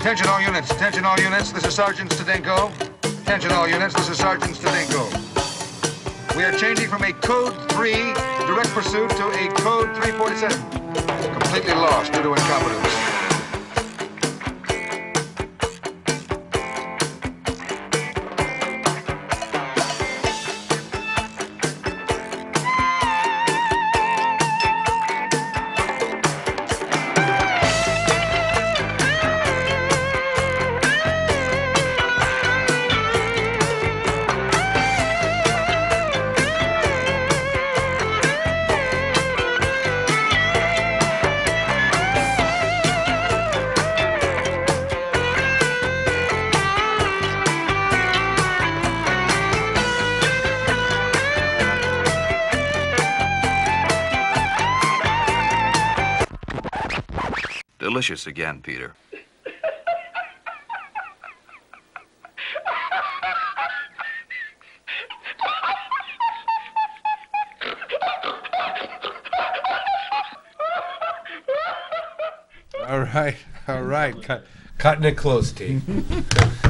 Attention all units, this is Sergeant Stadenko. Attention all units, this is Sergeant Stadenko. We are changing from a Code 3 direct pursuit to a Code 347. Completely lost due to incompetence. Delicious again, Peter. All right. Cutting it close, T.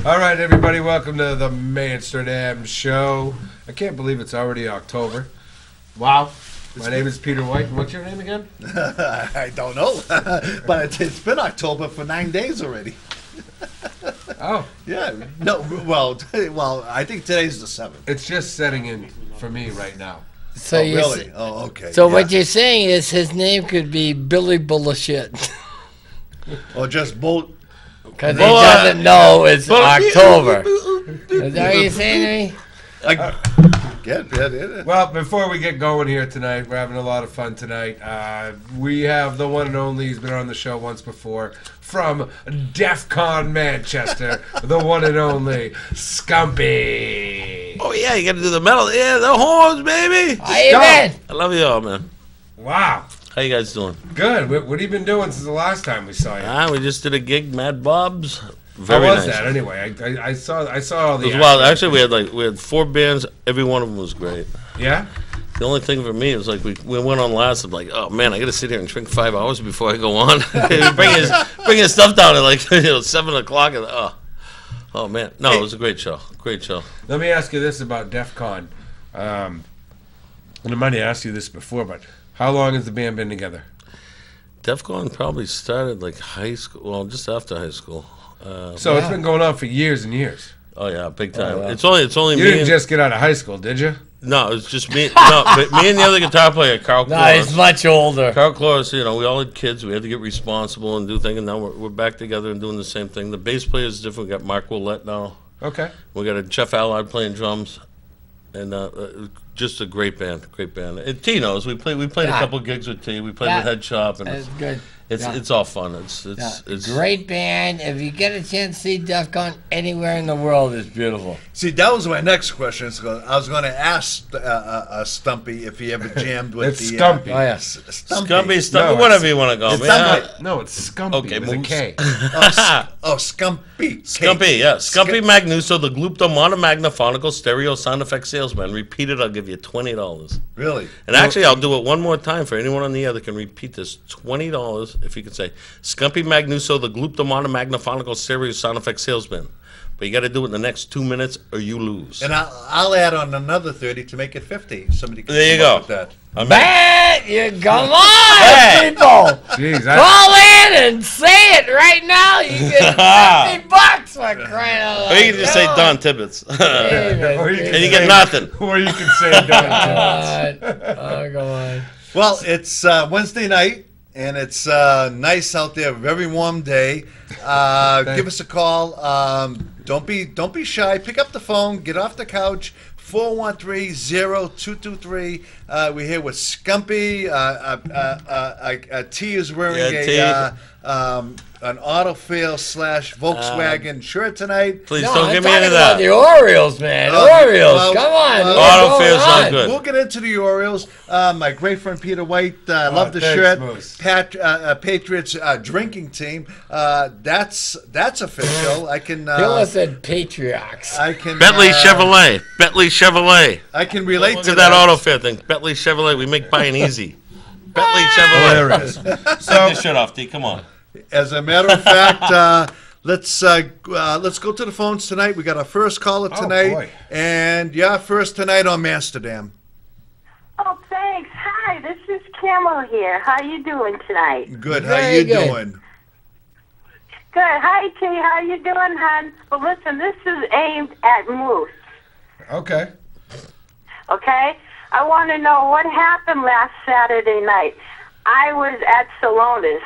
All right, everybody, welcome to the Manchsterdam show. I can't believe it's already October. Wow. My name is Peter White. What's your name again? I don't know. But it's been October for 9 days already. Oh. Yeah. No, well, I think today's the 7th. It's just setting in for me right now. So oh, really? Oh, okay. So what you're saying is his name could be Billy Bullshit. Or just Bull. Because he doesn't know it's October. Is that what you're saying to me? Well, before we get going here tonight, we're having a lot of fun tonight. We have the one and only, he's been on the show once before, from DEF CON Manchester, the one and only Skumpy. Oh, yeah, you got to do the metal. Yeah, the horns, baby. How you been? I love you all, man. Wow. How you guys doing? Good. What have you been doing since the last time we saw you? We just did a gig, Mad Bob's. Very How was nice. That anyway? I saw all the. It was wild. Actually, we had 4 bands. Every one of them was great. Yeah. The only thing for me was like we went on last. I'm like, oh man, I got to sit here and drink 5 hours before I go on. bring his stuff down at like 7 o'clock. And, oh man, no, it was a great show. Great show. Let me ask you this about DEF CON. And I might have asked you this before, but how long has the band been together? DEF CON probably started like high school. Well, just after high school. So it's been going on for years and years. Oh yeah, big time. Oh, wow. It's only you me. You didn't just get out of high school, did you? No, it was just me. No, but me and the other guitar player, Carl. No, he's much older. Carl Cloris, we all had kids. We had to get responsible and do things. And now we're back together and doing the same thing. The bass player is different. We got Mark Willett now. Okay. We got a Jeff Allard playing drums, and just a great band. Great band. And T knows we played a couple gigs with T. We played with Head Shop, and it's good. It's all fun. It's great band. If you get a chance to see DEF CON anywhere in the world, it's beautiful. See, that was my next question. I was going to ask Stumpy if he ever jammed with the. Stumpy. Stumpy, no, whatever you want to go. No, it's Skumpy. Okay, with a K. Skumpy. Skumpy, yeah. Skumpy Magnuso, the Glupto Monomagnafonical Stereo Sound Effect Salesman. Repeat it, I'll give you $20. Really? And actually, I'll do it one more time for anyone on the air that can repeat this. $20. If you could say, Skumpy Magnuso, the Glupto Monomagnafonical Stereo Sound Effect Salesman. But you got to do it in the next 2 minutes or you lose. And I'll add on another 30 to make it 50. Somebody can there you go. With that. Come on, people. Jeez, call in and say it right now. You get $50 for crying out loud. Or you can just say Don Tibbetts. And you get nothing. Or you can say Don Tibbetts. Oh, come on. Well, it's Wednesday night. And it's nice out there, very warm day. Give us a call. Don't be shy. Pick up the phone. Get off the couch. 413-0223. We're here with Skumpy. T is wearing an Autofill / Volkswagen shirt tonight. Please don't give me any of that. The Orioles, man. Orioles. Come on. Autofill's not good. We'll get into the Orioles. My great friend Peter White, love the shirt. Patriots drinking team. That's official. I can. He almost said Patriots. I can. Bentley Chevrolet. Bentley Chevrolet. I can relate Look to at that Autofill thing. Bentley Chevrolet. We make buying easy. Bentley Chevrolet. Hilarious. Take this shit off, T. Come on. As a matter of fact, let's go to the phones tonight. We got our first caller tonight. Boy. And yeah, first tonight on Manchsterdam. Oh, thanks. Hi, this is Camel here. How you doing tonight? Good. How Very you good. doing? Good. Hi, T. How you doing, hon? Well, listen, this is aimed at Moose. Okay. Okay? I want to know what happened last Saturday night. I was at Salona's.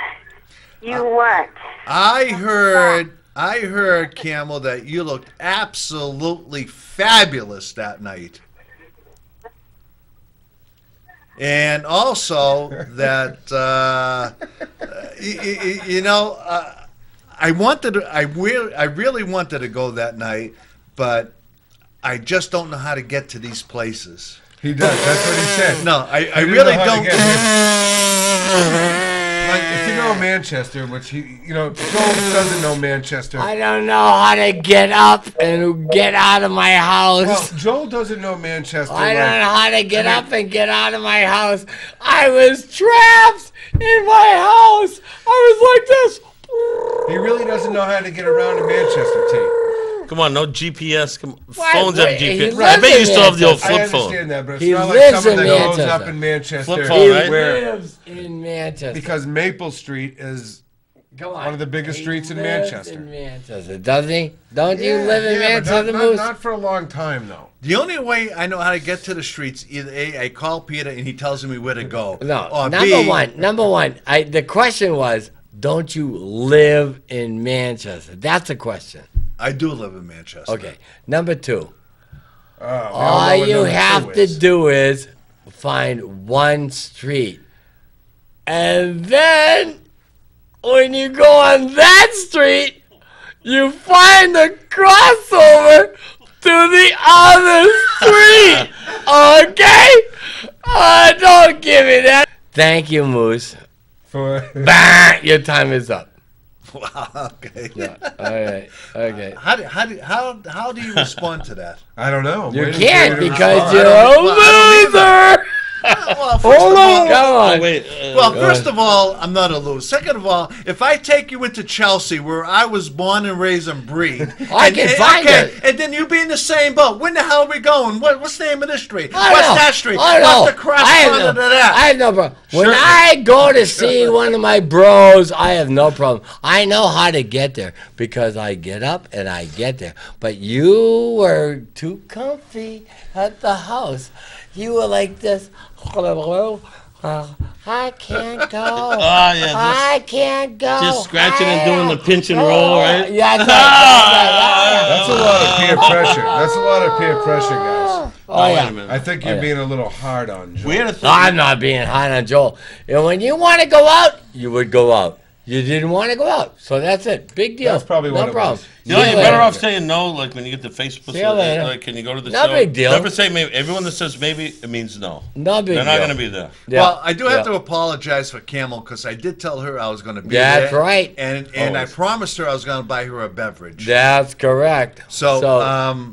You weren't. I heard, Camel, that you looked absolutely fabulous that night. And also that I really wanted to go that night, but I just don't know how to get to these places. He does. That's what he said. No, I He really didn't know how to don't. get here. Like, if you know Manchester, which Joel doesn't know Manchester. I don't know how to get up and get out of my house. Well, Joel doesn't know Manchester. I don't know how to get up and get out of my house. I was trapped in my house. I was like this. He really doesn't know how to get around in Manchester, T. Come on, no GPS. Why, Phones have wait, he GPS. I lives bet you in still have the old I flip phone. understand that, but it's He not like lives someone in that grows Manchester. up in Manchester. Flip phone, He right? lives in Manchester. Because Maple Street is Come on. one of the biggest He streets in lives Manchester. in Manchester, doesn't he? Don't you live in but Manchester, not, Moose? not for a long time, though. The only way I know how to get to the streets, either A, I call Peter and he tells me where to go. No. Or Number B, one. The question was, don't you live in Manchester? That's a question. I do live in Manchester. Okay. Number two. We all know All what you number have two to is. do is find one street. And then when you go on that street, you find the crossover to the other street. Okay? Don't give me that. Thank you, Moose. For Bah, your time is up. Wow, okay. All right. Okay. How do you respond to that? I don't know. You Waiting can't for you to because respond. you're I a don't either. loser. Well, Hold on. Come on. Wait. Well, first of all, I'm not a loser. Second of all, if I take you into Chelsea, where I was born and raised and breed, I can find it. and then you be in the same boat. When the hell are we going? What's the name of this street? I What's know. that street? I know. What's the cross I have front no- of that? I have no problem. When I go to see one of my bros, I have no problem. I know how to get there because I get up and I get there. But you were too comfy at the house. You were like this. I can't go. yeah, I can't go. just scratching and doing the pinch and roll, right? Yeah, that's right. That's a lot of peer pressure. That's a lot of peer pressure, guys. Oh, Wait yeah. a minute. I think you're being a little hard on Joel. We had a thing. I'm not being hot on Joel. And when you want to go out, you would go out. You didn't want to go out, so that's it. Big deal. That's probably no what it problem. was. You know, See you're later. better off saying no, like when you get to Facebook. See you later. Like, can you go to the No show? big deal. Never say maybe. Everyone that says maybe, it means no. No big They're deal. not going to be there. Yeah. Well, I do have Yeah. to apologize for Camel because I did tell her I was going to be That's there. right. And I Always. promised her I was going to buy her a beverage. That's correct. So,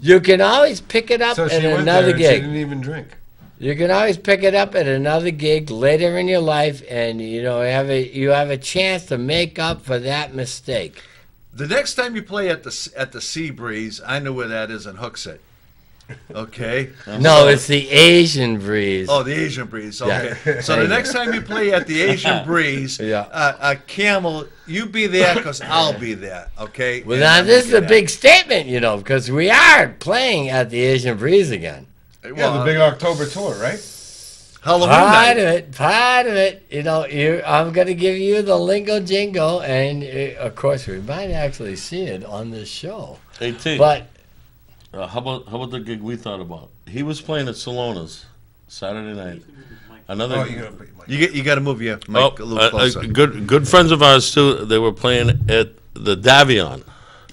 you can always pick it up So at she went another there and she gig. didn't even drink. You can always pick it up at another gig later in your life, and you have a chance to make up for that mistake. The next time you play at the Sea Breeze, I know where that is in Hooksett. Okay. No, it's the Asian breeze. Oh, the Asian Breeze. Okay. Yeah. So the next time you play at the Asian Breeze, Yeah. Camel, you be there because I'll be there. Okay. Well, And now I'll this is make a it big statement, because we are playing at the Asian breeze again. happen. Yeah, the big October tour, right? Halloween Part night. of it. I'm going to give you the lingo jingo, and of course, we might actually see it on this show. Hey, T, But how about the gig we thought about? He was playing at Salona's Saturday night. Another. Oh, you're gonna put your mic. You got to move your mic a little closer. good friends of ours too. They were playing at the Davion.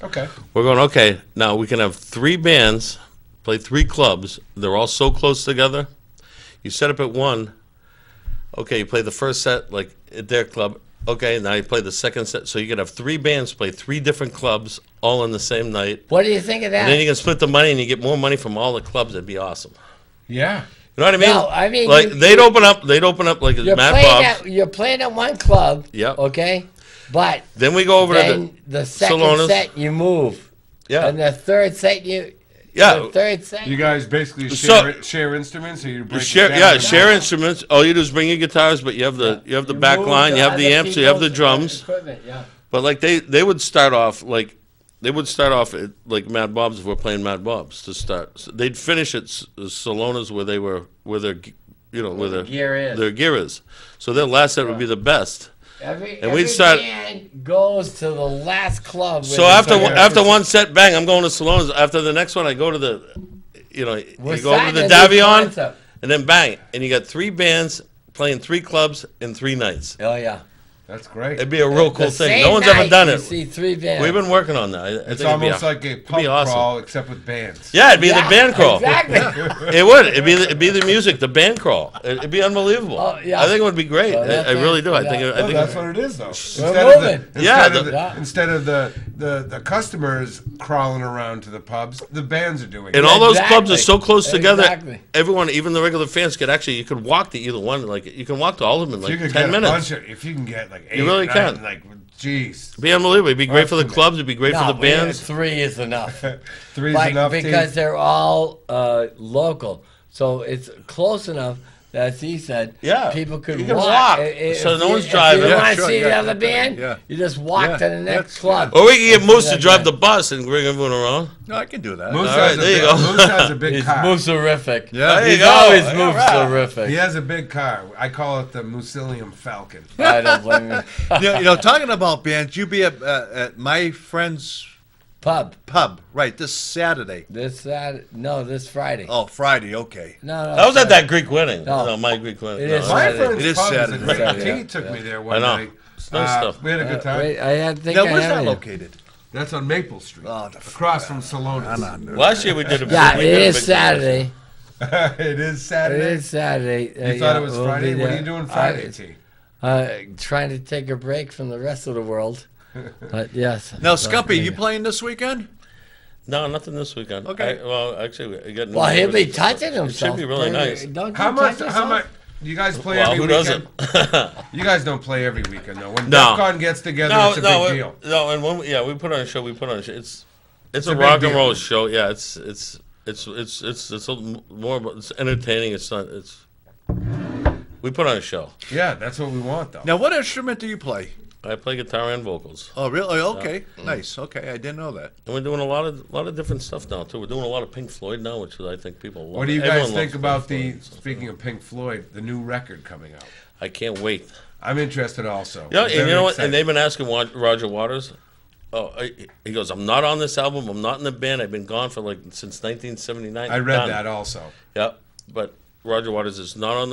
Okay. We're going, okay, now we can have 3 bands, play 3 clubs. They're all so close together. You set up at one. Okay, you play the first set, like, at their club. Okay, now you play the second set. So you can have 3 bands play 3 different clubs all on the same night. what do you think of And then you that? can split the money and you get more money from all the clubs. That'd be awesome. Yeah. You know what I mean? No, I mean, like they'd open up like you're Mad playing Bob's. you're playing at one club. Yep. Okay, but Then we go over to then the second Salonas. set you move. Yeah. And the third set the third set. You guys basically So- share instruments, or you break share, it down? yeah, share instruments. All you do is bring your guitars, but you have the back move line, you have the other amps, you have the people's drums. equipment, yeah. But like they would start off at like Mad Bob's if we're playing Mad Bob's to start. So they'd finish at Salonas where their gear is. So their last set would be the best. Every band goes to the last club. So after one set, bang, I'm going to Salonas. After the next one, I go to the, you go over to the Davion, and then bang, and you got 3 bands playing 3 clubs in 3 nights. Oh yeah. That's great. It'd be a real cool The thing. same No one's ever night, done you it. see 3 bands. We've been working on that. I It's think it'd almost be like a pub awesome. crawl, except with bands. Yeah, it'd be the band crawl. Exactly. It would. It'd be the music, the band crawl. It'd be unbelievable. Oh, yeah. I think it would be great. Oh, I really do. I think. yeah. I think. That's what it is, though. Instead of the customers crawling around to the pubs, the bands are doing it. And all those clubs are Exactly. so close together. Exactly. Everyone, even the regular fans, you could walk to either one. Like you can walk to all of them in So you like could 10 get minutes. if you can get like 8 You really or 9, can. like, jeez. It'd be unbelievable. It'd be great for the clubs. It'd be great for the bands. 3 is enough. 3's enough, because T? they're all local, so it's close enough. As he said, Yeah, people could you can walk. walk, so no one's driving. If you Yeah, want to sure, see the yeah. other band, Yeah. you just walk to the next club. Or we can get Moose to drive the bus and bring everyone around. No, I can do that. Moose All right, there you go. Moose has a big He's car. moose-erific. Yeah. There you He's go. always All moose-erific. He has a big car. I call it the Musilium Falcon. I don't blame you. Talking about bands, you be at my friend's Pub. right, this Saturday. This Friday. Oh, Friday, okay. No, I was at that Greek wedding. No. No, my Greek wedding. It No, is I- My Saturday. friend's It is pub Saturday. is a great. Saturday. He took me there one I know. night. It's nice stuff. We had a good time. Wait, I had to think Now, I where's had that it. located? That's on Maple Street, Oh, across from Salonas. Last year we did a Yeah, we it did a is big- Saturday. It is It Saturday. is Saturday. You thought it was Friday? What are you doing Friday, T? Trying to take a break from the rest of the world. But yes. Now, Skumpy, you playing this weekend? No, nothing this weekend. Okay. Actually, we got. Well, he'll be touching himself. It should be really nice. Don't you How much? touch How yourself? much? You guys play Well, every who weekend? doesn't? You guys don't play every weekend though. When No. DEF CON gets together, No, it's a no, big deal. no. And when we put on a show, It's a a big rock and deal. roll show. Yeah, it's more about, it's entertaining. It's not. We put on a show. Yeah, that's what we want though. Now, what instrument do you play? I play guitar and vocals, Oh, really? Okay, nice. Okay, I didn't know that. and we're doing a lot of different stuff now too. We're doing a lot of Pink Floyd now, which I think people love. What do you Everyone guys think loves about Pink the? Floyd, so Speaking of Pink Floyd, the new record coming out. I can't wait. I'm interested also. Yeah, I'm and very you know what? excited. And they've been asking Roger Waters. He goes, I'm not on this album. I'm not in the band. I've been gone for since 1979. I read Done. that also. Yeah, but Roger Waters is not on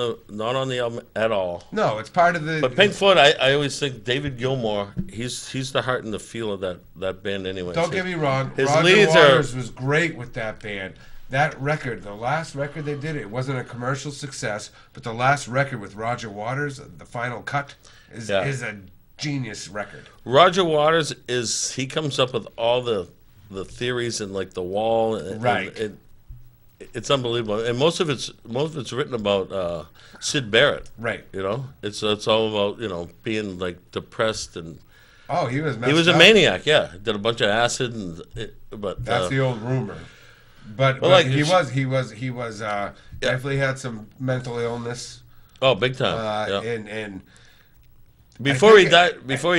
the album at all. No, it's part of the. But Pink Floyd, I always think David Gilmour. He's the heart and the feel of that band anyway. Don't get me wrong. His Roger leads Waters was great with that band. That record, the last record they did, it wasn't a commercial success, but the last record with Roger Waters, the final cut, is a genius record. Roger Waters he comes up with all the theories and the wall. Right. It's unbelievable, and most of it's written about Sid Barrett. Right. It's all about being depressed and. Oh, he was messed He was a up. maniac. Yeah, did a bunch of acid but That's the old rumor. But he was definitely had some mental illness. Oh, big time. Yeah. And Before he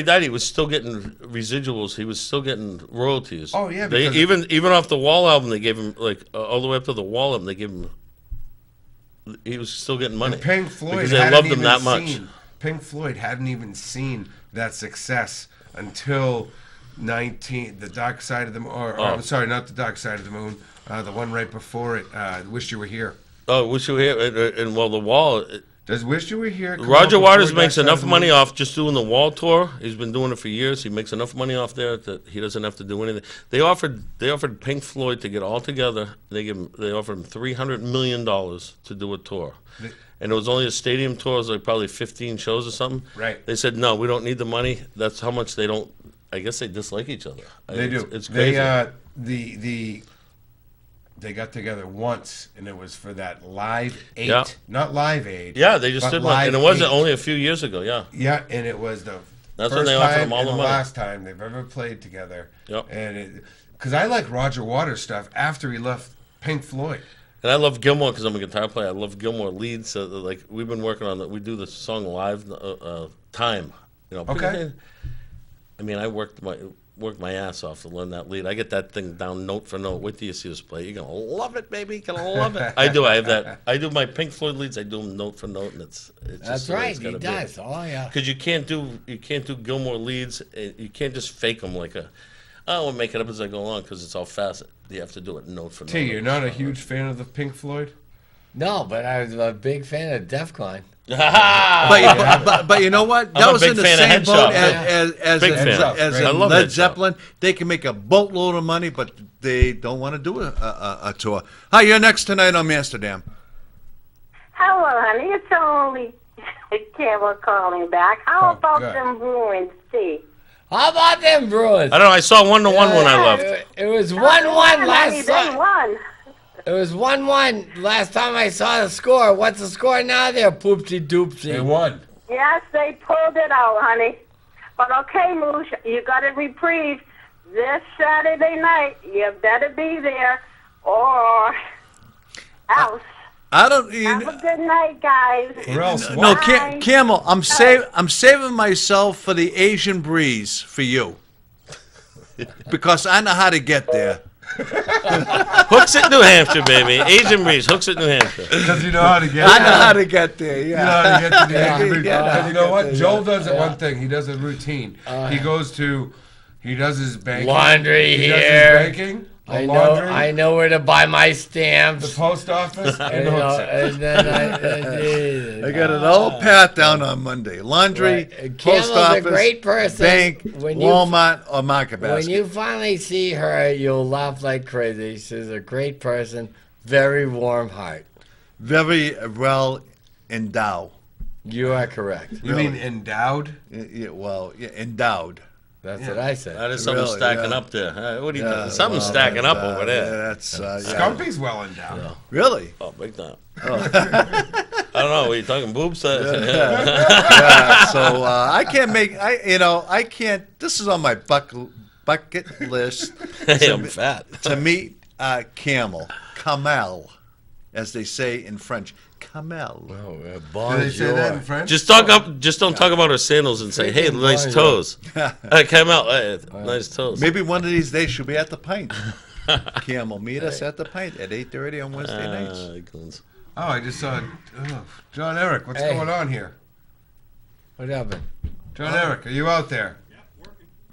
died, he was still getting residuals. He was still getting royalties. Oh, yeah, They because- even off the Wall album, they gave him all the way up to the Wall album. They gave him. He was still getting money. And Pink Floyd because they hadn't loved him even that much. seen- Pink Floyd hadn't even seen that success until The Dark Side of the Moon. Or I'm sorry, not The Dark Side of the Moon. The one right before it. Wish You Were Here. Oh, Wish You Were Here, and the Wall. Does Wish You Were Here? come Roger out Waters before makes Dark Side enough of the money Moon? off just doing the Wall tour. He's been doing it for years. He makes enough money off there that he doesn't have to do anything. They offered Pink Floyd to get all together. They offered him $300 million to do a tour. And it was only a stadium tour. It was probably 15 shows or something. Right. They said, no, we don't need the money. That's how much they don't. I guess they dislike each other. They do. It's crazy. The they got together once, and it was for that Live 8, Yeah. not Live Aid. Yeah, they just but did one, Live and it wasn't 8. only a few years ago. Yeah, Yeah, and it was the That's when first they offered time them all and the the money. last time they've ever played together. Yep. And because I like Roger Waters stuff after he left Pink Floyd. and I love Gilmore because I'm a guitar player. I love Gilmore leads. Like we've been working on that. We do the song live. Time. Okay. I mean, I worked my ass off to learn that lead. I get that thing down note for note. Wait till you see us play. You're gonna love it, baby. You're gonna love it. I do. I have that. I do my Pink Floyd leads. I do them note for note, and it's That's just the way right. it's He gotta be. does. Oh yeah. Because you can't do Gilmore leads. You can't just fake them like we'll make it up as I go along because it's all fast. You have to do it note for note. T, you're not a huge fan of the Pink Floyd? No, but I was a big fan of Def Con. But you know what? That I'm a was big in the fan of same boat Headshot. as Big fan. as I in love Led Headshot. Zeppelin. They can make a boatload of money, but they don't want to do a tour. Hi, you're next tonight on Manchsterdam. Hello, honey. It's only Carol calling back. How Oh, about good. them Bruins, Steve? How about them Bruins? I don't know. I saw 1-1 when I left. It was 1-1 Honey, last they time. won. It was 1-1 last time I saw the score. What's the score now there, Poopsie They Doopsie? won. Yes, they pulled it out, honey. But okay, Moosh, you got a reprieve this Saturday night. You better be there, or else. I don't. Have a good night, guys. Or else No, what? Bye. Camel. I'm saving myself for the Asian breeze for you, because I know how to get there. Hooks at New Hampshire, baby. Asian breeze. Hooks at New Hampshire. Because you know how to get I know there. how to get there. You know Yeah. how to get to the Asian breeze. Yeah. And you know what? Joel does it one thing. He does a routine. He does his banking. Laundry He does here. his banking. the I laundry, know where to buy my the stamps. post office, and You know, hooks it. and then I got it all pat down on Monday. Laundry, Right. post Camel's a office, great person. bank, When you- Walmart, or Market When Basket. you finally see her, you'll laugh like crazy. She's a great person, very warm heart. Very well endowed. You are correct. You mean endowed? Endowed. That's what I said. That is something Really, stacking yeah. up there. What are you Yeah, doing? Something's well, stacking up that's, over there. That's Skumpy's well endowed. really. Oh, big time. I don't know. Are you talking boobs? Yeah, so I can't make. I can't. This is on my bucket list Hey, I'm fat. to meet Kamel, as they say in French. Kamel. Oh, Do bonjour. they say that in French? Just don't talk about her sandals and say, "Hey, Freaking nice bonjour. toes." Hey, come out. Hey, nice toes. Maybe one of these days she'll be at the pint. Camel, meet us at the pint at 8:30 on Wednesday nights. Goons. Oh, I just saw John Eric. What's Hey. going on here? What happened? John Eric, are you out there?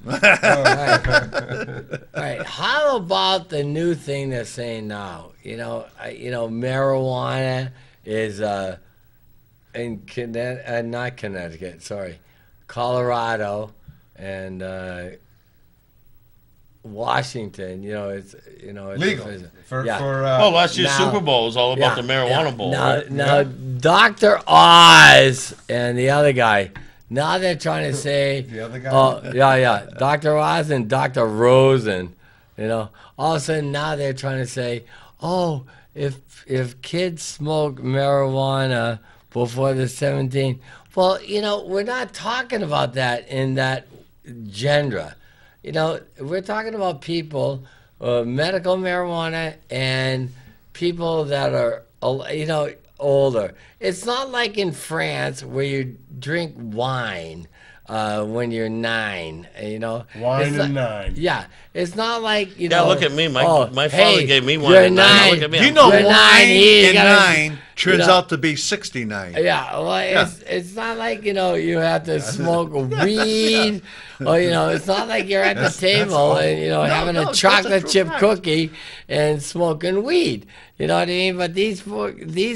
All right. How about the new thing they're saying now? Marijuana is in not Connecticut. Sorry, Colorado and Washington. It's Legal. For Last year's Now- Super Bowl was all about Yeah, the marijuana yeah. bowl. Now, right? now Dr. Oz and the other guy. Now they're trying to say The other guy? Oh, yeah. Dr. Oz and Dr. Rosen. All of a sudden now they're trying to say, oh, if kids smoke marijuana before they're 17, well, we're not talking about that in that genre. We're talking about people, medical marijuana, and people that are, older. It's not like in France where you drink wine when you're 9. Wine It's and not- 9. Yeah, it's not like Yeah, look at me. My father hey, gave me wine you're at 9. Now 9. look at me. You I'm know, You're 9 here, you and gotta- 9 turns you know- out to be 69. Yeah, well, it's not like you have to smoke weed, or it's not like you're at the table and having a that's a chocolate true chip fact. cookie and smoking weed. You know what I mean? But these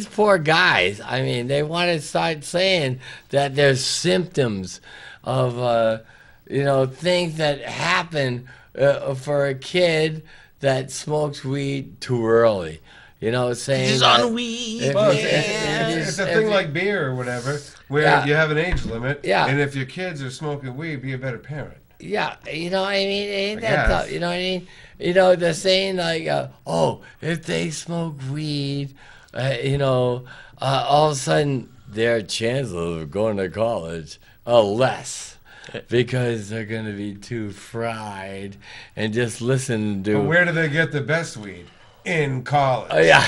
poor guys, I mean, they want to start saying that there's symptoms of things that happen for a kid that smokes weed too early. Saying He's that on weed. Well, if- it's a if- thing like beer or whatever, where Yeah. you have an age limit, Yeah. and if your kids are smoking weed, be a better parent. Yeah, you know what I mean? Ain't that guess. tough? You know what I mean? You know, the saying like, oh, if they smoke weed, all of a sudden their chances of going to college are less because they're going to be too fried and just listen to. But where do they get the best weed? In college. Oh, yeah.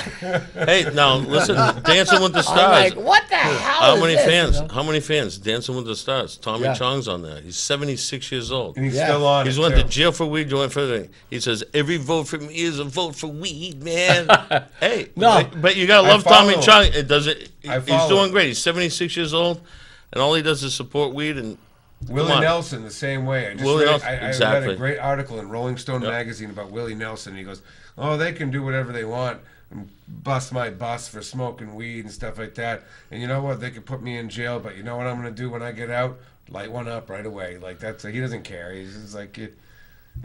Hey, now listen, Dancing with the I'm like, like, what the hell How is many this, fans? you know? How many fans? Dancing with the Stars. Tommy Yeah. Chong's on there. He's 76 years old. And he's Yeah. still on He's it, went too. to jail for weed, doing further. He says, every vote for me is a vote for weed, man. Hey, No. but you got to I love Tommy follow Chong. It doesn't. I He's follow doing him. great. He's 76 years old, and all he does is support weed. And Willie come on. Nelson, the same way. I just Willie read, Nelson, I read exactly. a great article in Rolling Stone magazine about Willie Nelson. He goes, "Oh, they can do whatever they want and bust my bus for smoking weed and stuff like that. And you know what? They could put me in jail, but you know what I'm going to do when I get out? Light one up right away. Like he doesn't care. He's just like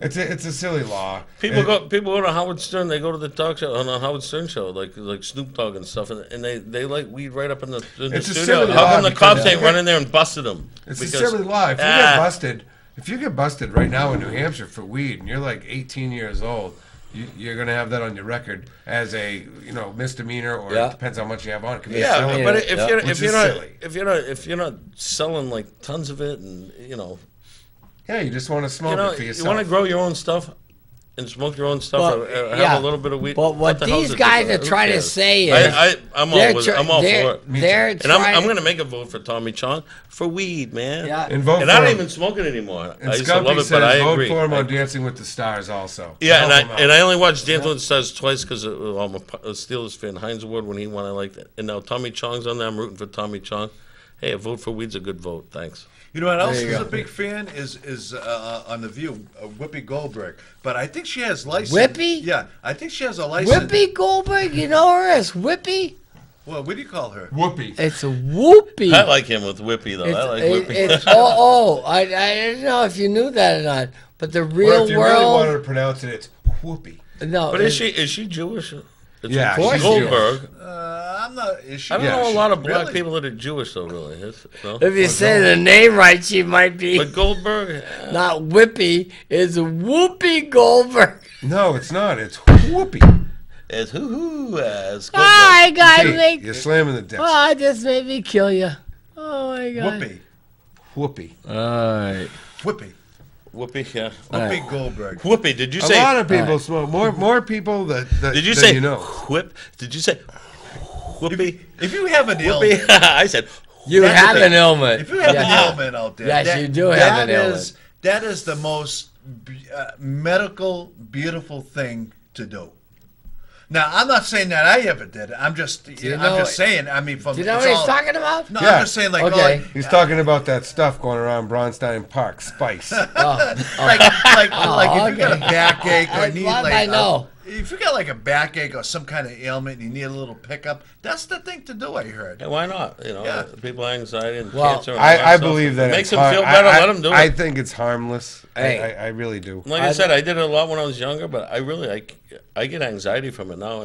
it's a silly law. People go to Howard Stern. They go to the talk show on the Howard Stern show, like Snoop Dogg and stuff, and they like weed right up in the It's a studio. silly How law come the because cops ain't running there and busted them? It's a silly law. If you get busted right now in New Hampshire for weed, and you're like 18 years old, you're going to have that on your record as a misdemeanor, or it depends how much you have on it. It could be a felony, but which is silly. if you're not selling like tons of it, and Yeah, you just want to smoke it for you yourself. want to grow your own stuff and smoke your own stuff, Well, or yeah. have a little bit of weed. But what the hell these is it? guys are Who trying to cares? say is I'm all they're with it. tr- I'm all they're- for it. they're And I'm trying- going to make a vote for Tommy Chong for weed, man. Yeah. And vote And for I don't him. even smoke it anymore. And I used to love Skumpy it, but I says vote agree. for him on Dancing with the Stars also. Yeah, Help him out. and I only watched Dancing with the Stars twice because I'm a Steelers fan. Heinz Award when he won, I liked it. And now Tommy Chong's on there. I'm rooting for Tommy Chong. Hey, a vote for weed's a good vote. Thanks. You know what else you is go. a big fan is on The View, Whoopi Goldberg. But I think she has license. Whippy? Yeah, I think she has a license. Whoopi Goldberg, you know her as Whoopi? Well, what do you call her? Whoopee. It's a Whoopi. I like him with Whippy, though. I like Whippy. I didn't know if you knew that or not. But the Or real if you really world, wanted to pronounce it, it's whoopee. no. But is she Jewish? It's Yeah, course she's Goldberg. I'm not. Is she? I don't Yeah, know a lot of black really? people that are Jewish, though, really. No? If you say the name right, she might be. But Goldberg, Not Whippy, it's Whoopi Goldberg. No, it's not. It's whoopee. it's Goldberg. I got See, me. you're slamming the desk. Oh, it just made me kill you. Oh my god. Whoopi. Whoopee. All right. Whoopi. Whoopi, yeah. Whoopi Goldberg. Whoopi, did you A say? lot of people smoke. More people that Did you than say you know. whip? Did you say whoopee? If you have an Whoopee. ailment, I said. You That's have the thing. an ailment. if you have Yes. an ailment out there, Yes, you do have an ailment. That is the most medical, beautiful thing to do. Now, I'm not saying that I ever did it. I'm just saying. I mean, from Do you know it's what he's all- talking about? No, Yeah. I'm just saying, like, Okay. He's talking about that stuff going around Bronstein Park, spice. like if you got a okay. backache or I'm need glad like I know. if you got like a backache or some kind of ailment and you need a little pickup, that's the thing to do. I heard. Yeah, why not? Yeah. People have anxiety and Well, cancer. And all that I stuff. believe that It makes it's them feel har- better. I, Let them do I it. think it's harmless. Hey. I really do. Like I said, I did it a lot when I was younger, but I get anxiety from it now,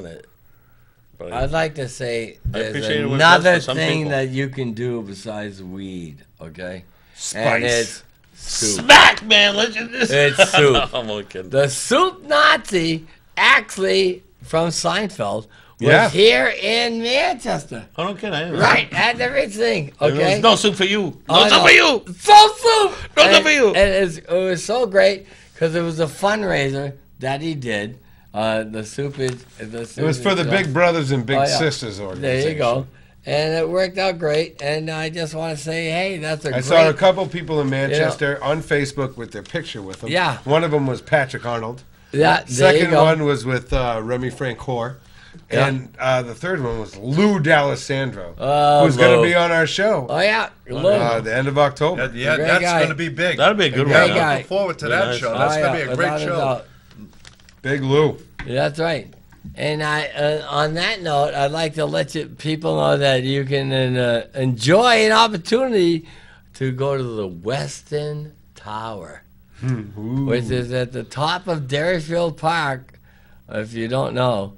but I'd like to say there's appreciate it when it another does for some thing people. that you can do besides weed, okay? Spice. And it's soup. smack, man. Let's just. It's soup. I'm only kidding. The soup Nazi, actually from Seinfeld, was Yeah. here in Manchester. I don't kid. I didn't know. Right, at everything, okay? There's no soup for you. No I soup know. for you. So soup! No And- soup for you. And it was so great because it was a fundraiser that he did. The soup is... It was for the Big Brothers and Big Oh, yeah. Sisters organization. There you go. And it worked out great. And I just want to say, hey, that's a I great... saw a couple people in Manchester on Facebook with their picture with them. Yeah. One of them was Patrick Arnold. Yeah, there you Second go. one was with Remy Francoeur. Yeah. And the third one was Lou D'Alessandro, Oh, who's going to Lou. be on our show Oh, yeah. the end of October. Yeah, Great that's guy. going to be big. That'd be a good Yeah, one. Great yeah. guy. looking forward to Very that nice. show. Oh, That's yeah, going to be a great without a show. doubt. Big Lou. Yeah, that's right. And on that note, I'd like to let people know that you can enjoy an opportunity to go to the Weston Tower, which is at the top of Derryfield Park, if you don't know.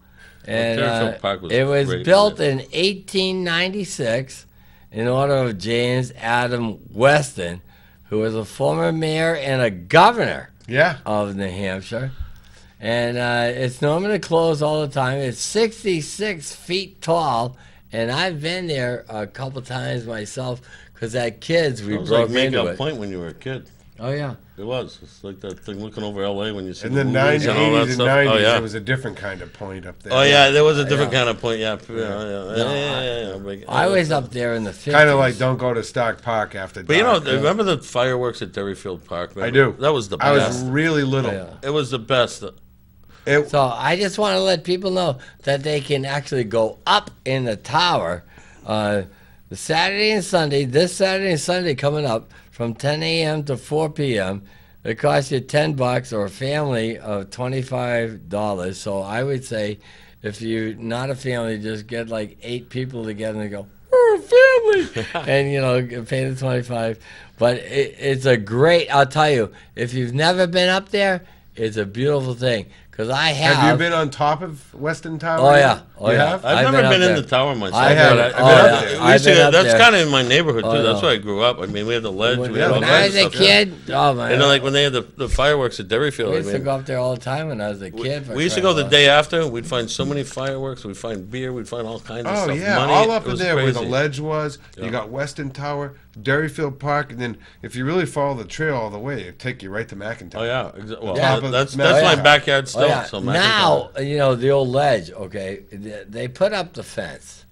And Derryfield Park was it was great, built wasn't in 1896 in honor of James Adam Weston, who was a former mayor and a governor Yeah. of New Hampshire. And it's normally closed all the time. It's 66 feet tall, and I've been there a couple times myself because as kids we It was broke like making into a it. point when you were a kid. Oh yeah. It was. It's like that thing looking over L.A. when you see In the the movies 90s and all that and stuff. 90s, Oh, yeah. there was a different kind of point up there. Oh, yeah, there was a different Yeah. kind of point. Yeah. Yeah. I was up there in the 50s. Kind of like don't go to Stock Park after But you know, dark. remember the fireworks at Derryfield Park? I do. That was the I was best. really little. Yeah. It was the best. So I just want to let people know that they can actually go up in the tower the Saturday and Sunday, this Saturday and Sunday coming up from 10 a.m. to 4 p.m. It costs you $10 or a family of $25. So I would say if you're not a family, just get like 8 people together and go, we're a family, and pay the $25. But it's a great. I'll tell you, if you've never been up there, it's a beautiful thing. Because I have. Have you been on top of Weston Tower? Oh yeah. Oh You yeah. have? I've never up been in there. the tower myself. I have. but I've been up there. we used to I've been get- up that's there. kind of in my neighborhood, too. Oh, That's no. where I grew up. I mean, we had the ledge. We had all When that I was a stuff. kid, oh man. And then, like, when they had the fireworks at Derryfield, we I used to mean, go up there all the time when I was a kid. we used to go the day after. We'd find so many fireworks. We'd find beer. We'd find all kinds of Oh stuff. yeah, Money. all up It in was there where the crazy. ledge was. Yeah. You got Weston Tower, Derryfield Park, and then if you really follow the trail all the way, it take you right to McIntyre. Oh yeah, well, Yeah. that's Oh, my yeah. backyard still. Oh, yeah. So Now, the old ledge, okay, they put up the fence.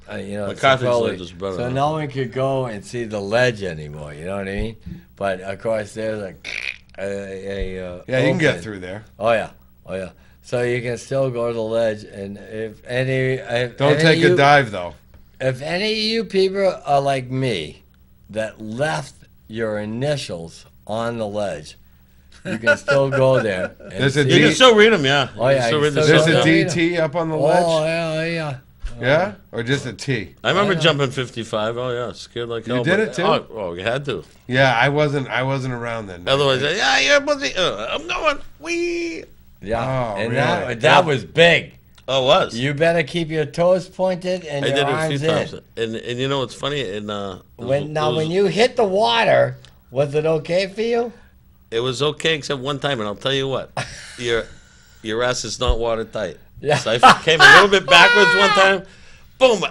McCarthy's supposedly- ledge is better So than no one could go and see the ledge anymore, you know what I mean? But, of course, there's Yeah, you can get open. through there. Oh, yeah. Oh, yeah. So you can still go to the ledge, and if any... Don't take a dive though. If any of you people are like me that left your initials on the ledge, you can still go there. And There's a see- You can D- still read them, yeah. Oh, yeah, You can still you read the still There's stuff, a yeah. DT up on the Oh, ledge. yeah. Yeah, or just a T. I remember yeah. jumping 55. Oh yeah, scared like You hell. did but- it, too? Oh, you had to. Yeah, I wasn't around then. Otherwise, yeah, you're busy. I'm going. Wee. Yeah, Oh, and really? that was big. Oh, it was. You better keep your toes pointed and I your did it a arms few in. times, and you know what's funny? And When you hit the water, was it okay for you? it was okay except one time, and I'll tell you what, your ass is not watertight. Yeah. So I came a little bit backwards one time. Boom.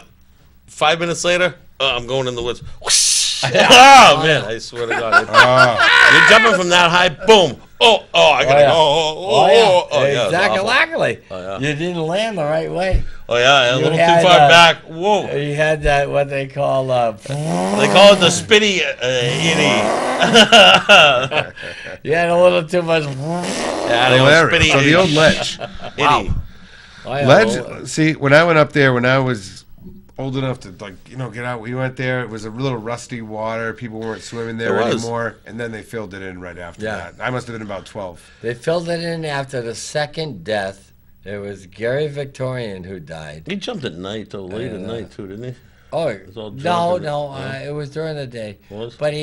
5 minutes later, I'm going in the woods. Whoosh. Oh man, I swear to God. You're jumping from that high. Boom. Oh, I gotta yeah. go. Oh, yeah. it's awful. Exactly. Oh, yeah. You didn't land the right way. Oh yeah, a You little had, too far back. Whoa. You had that what they call They call it the spitty itty. you had a little too much. Yeah, the old Hilarious. spitty So the old ledge. itty. Oh, yeah, Ledge. well, See, when I went up there, when I was old enough to get out, we went there. It was a little rusty water. People weren't swimming there It was. anymore, and then they filled it in right after Yeah. that. I must have been about 12. They filled it in after the second death. It was Gary Victorian who died. He jumped at night, though, late at night too, didn't he? Oh was all no, drunk and- no, yeah. it was during the day. Was? But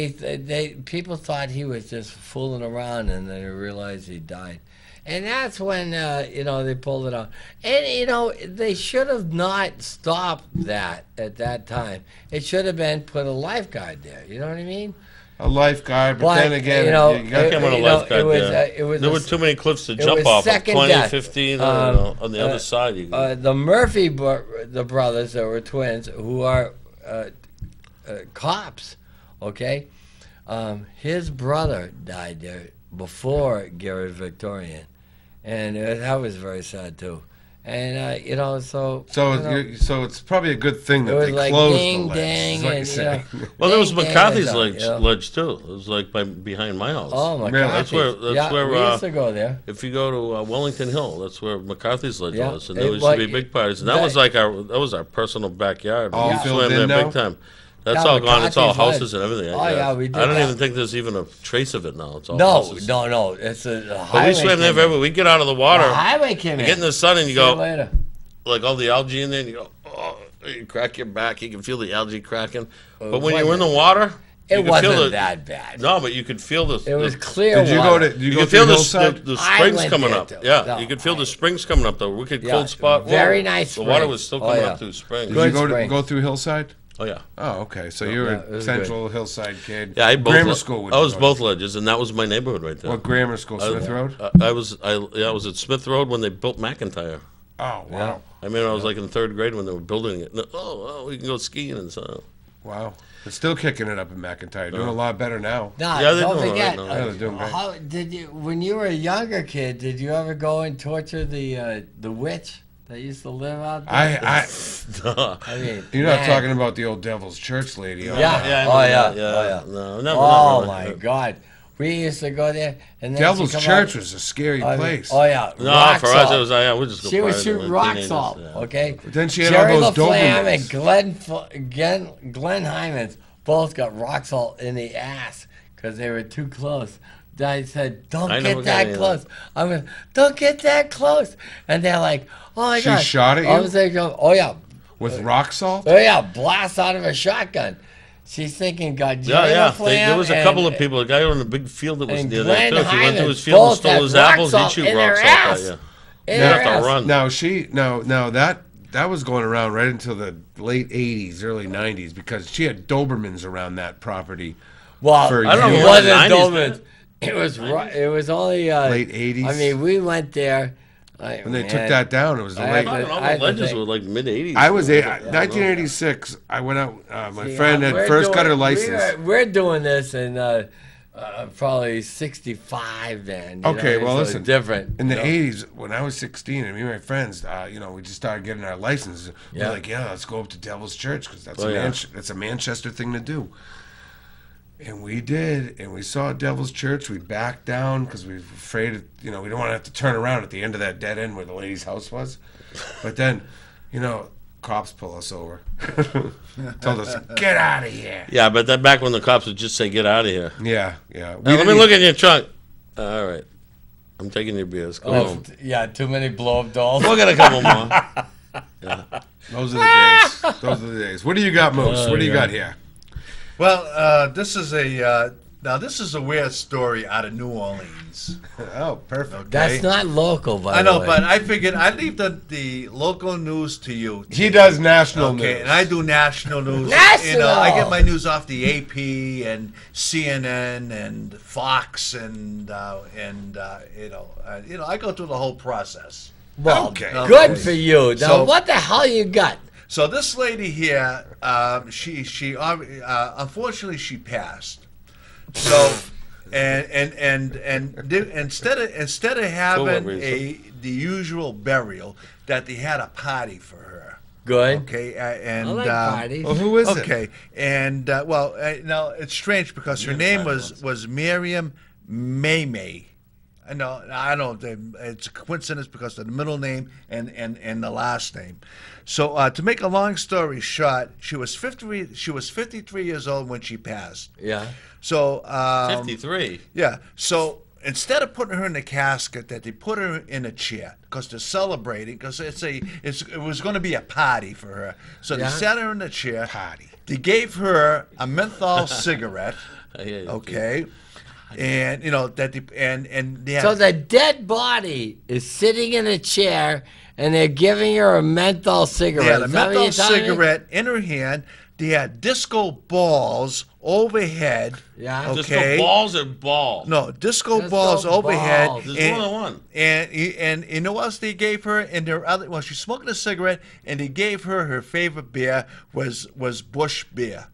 people thought he was just fooling around, and then they realized he died. And that's when they pulled it out. And they should have not stopped that at that time. It should have been put a lifeguard there. You know what I mean? A lifeguard, but then again, you know, you got Came on a you know, lifeguard, it was, yeah. it was There a were s- too many cliffs to it jump was off of. second 20, death. 15, on the other side. You the Murphy, the brothers, that were twins, who are cops, okay? His brother died there before Gary Victorian, and that was very sad too. And so so it's probably a good thing it that was they like closed ding, the ledge. dang, is what you're and, saying. well, there was ding, dang, McCarthy's and ledge, done, ledge too. It was like behind my house. Oh my Really? God! That's where- yeah, where, we used to go there. If you go to Wellington Hill, that's where McCarthy's ledge Yeah. was, and It there used was- to be big parties, and that that- was like our personal backyard. All We filled swam in there now? big time. That's Yeah, all gone. It's all McCarthy's houses and everything. Oh, yeah, we did I don't that. even think there's even a trace of it now. It's all No, houses. no, it's a But highway. we swam there came forever. We get out of the water, The highway came you in. get in the sun, and you See you go later. like all the algae in there, and you go, oh, you crack your back. You can feel the algae cracking. It But when you're in the wasn't- water, It you can feel wasn't the, that bad. No, but you could feel the. It was the, clear Did you water. go to? Did you You go could through feel Hillside? the I springs went coming there, up. too. Yeah, No, you could feel the springs coming up. The wicked Yeah, cold spot. very Whoa. nice The water spring. was still Oh, coming yeah. up through springs. Did Good you spring. go through Hillside? Oh yeah. Oh, okay. So you were it a was Central Hillside kid. Yeah, I had both grammar school. would I you was go both ledges, and that was my neighborhood right to? there. What grammar school? Smith Road. I was at Smith Road when they built McIntyre. Oh, wow. I mean, I was like in 3rd grade when they were building it. We can go skiing and so. Wow. They're still kicking it up in McIntyre. Doing a lot better now. No, Yeah, they're don't doing all forget. right now. Yeah, they're doing great. How did you, when you were a younger kid, did you ever go and torture the witch that used to live out there? I I mean, You're not man. talking about the old Devil's Church lady. are you? Yeah. I Oh, remember yeah. that, Oh, yeah. No, never. Oh not my really. God, we used to go there, and then Devil's she'd come Church out- was a scary I mean, place. oh yeah, No, rock for us salt. it was we just go. She would party shoot with rock teenagers, salt. yeah. Okay. But then she had Jerry all those LaFlamme Dobermans. and Glenn Hyman's both got rock salt in the ass because they were too close. I said, "Don't I never get got any that of close." I went, "Don't get that close," and they're like, "Oh my She God!" shot at I you? was like, "Oh yeah, With rock salt? oh yeah, blast out of a shotgun." She's thinking, "God, Yeah, Jerry yeah. LaFlamme There was a couple of and- people. A guy on a big field that was and near there Glenn too. If you went to Hyman his field and both stole had his rock apples, he'd salt shoot in rock their salt at ass. you. in You their have to ass. run. Now that was going around right until the late 80s, early 90s, because she had Dobermans around that property. Well, For I don't know it years. what wasn't 90s, Dobermans. It was it was only Late 80s. I mean, we went there. When they took that down, it was the I late. have I don't know. I The had to legends think. were like mid '80s. I was Yeah, 1986. I went out. My See, friend had we're first got her doing- license. We're doing this in probably 65 then. you Okay, know, well, so listen. different. In the you know. 80s, when I was 16, and me and my friends, we just started getting our licenses. Yeah. We're like, yeah, let's go up to Devil's Church because that's Oh, yeah. that's a Manchester thing to do. And we did, and we saw Devil's Church. We backed down because we were afraid, we don't want to have to turn around at the end of that dead end where the lady's house was. But then, cops pull us over. Told us, get out of here. Yeah, but then back when the cops would just say, "Get out of here." Yeah. Now, let me look in your trunk. All right, I'm taking your beers. Go Oh, home. yeah, too many blow up dolls. We'll get a couple more. Those are the days. Those are the days. What do you got, Moose? What do you got here? Well, this is a weird story out of New Orleans. Oh, perfect. That's not local, by I the know, way. but I figured I'd leave the local news to you. He does national Okay, news. and I do national news. National! I get my news off the AP and CNN and Fox and I go through the whole process. well, Okay. good for you. Now, So- what the hell you got? So this lady here, she unfortunately she passed. So, instead of having the usual burial, that they had a party for her. Good. Okay, I like parties. Well, who is it? okay, and now it's strange because her name was Miriam May. I know it's a coincidence because of the middle name and the last name. So to make a long story short, she was 53 years old when she passed. Yeah. So 53. yeah. So instead of putting her in the casket, that they put her in a chair because they're celebrating because it was going to be a party for her. So Yeah. they sat her in the chair. Party. They gave her a menthol cigarette. I hear you. Okay. And they had, So the dead body is sitting in a chair, and they're giving her a menthol cigarette. they had a Is that what menthol you're telling me? cigarette in her hand. They had disco balls overhead. Yeah. Okay. Disco balls or balls? No, disco Disco balls overhead. balls. There's more than one. And you know what else they gave her? And their other, well, she's smoking a cigarette, and they gave her favorite beer was Bush beer.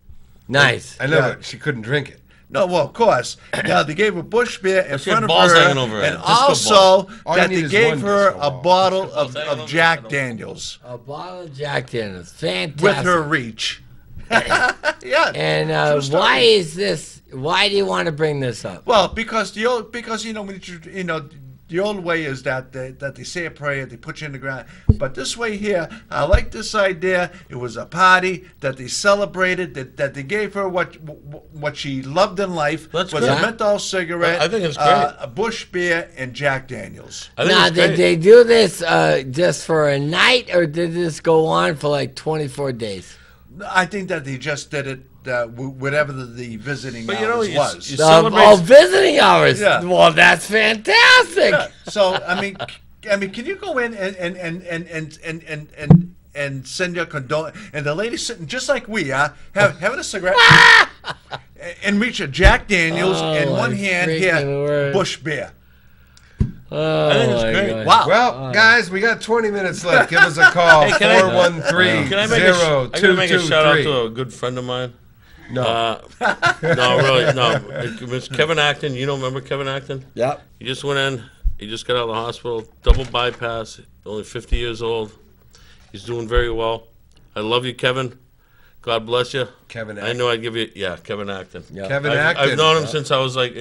Nice. I know, Yeah. but she couldn't drink it. No, well, of course. Now they gave her Bush beer in She had front of balls her, hanging over her and head, disco also All you that need they is gave one her disco a ball. bottle Balls hanging over of her Jack head. Daniels A bottle of Jack Daniels. Fantastic. with her reach. Yeah. And True story. why is this? Why do you want to bring this up? Well, because the old way is that they say a prayer, they put you in the ground. But this way here, I like this idea. It was a party that they celebrated, that they gave her what she loved in life That's was good. a menthol cigarette, I think it's great. a Bush beer, and Jack Daniels. I think Now, it's did great. they do this just for a night, or did this go on for like 24 days? I think that they just did it whatever the visiting But you know, hours you- was. you celebrate- Oh, visiting hours. Yeah. Well, that's fantastic. Yeah. So I mean, can you go in and send your condolence. And the lady sitting just like we are, having a cigarette, and reach a Jack Daniels in one hand here, Bush Beer. I think it's great. God. Wow. Well, guys, we got 20 minutes left. Give us a call. Hey, can I- 413 Can I make a shout out to a good friend of mine? No. No, really, no. It was Kevin Acton. You don't remember Kevin Acton? Yep. He just went in. He just got out of the hospital. Double bypass. Only 50 years old. He's doing very well. I love you, Kevin. God bless you. Kevin I Acton. knew I'd give you. Yeah, Kevin Acton. Yeah. Kevin Acton. I've known him since I was like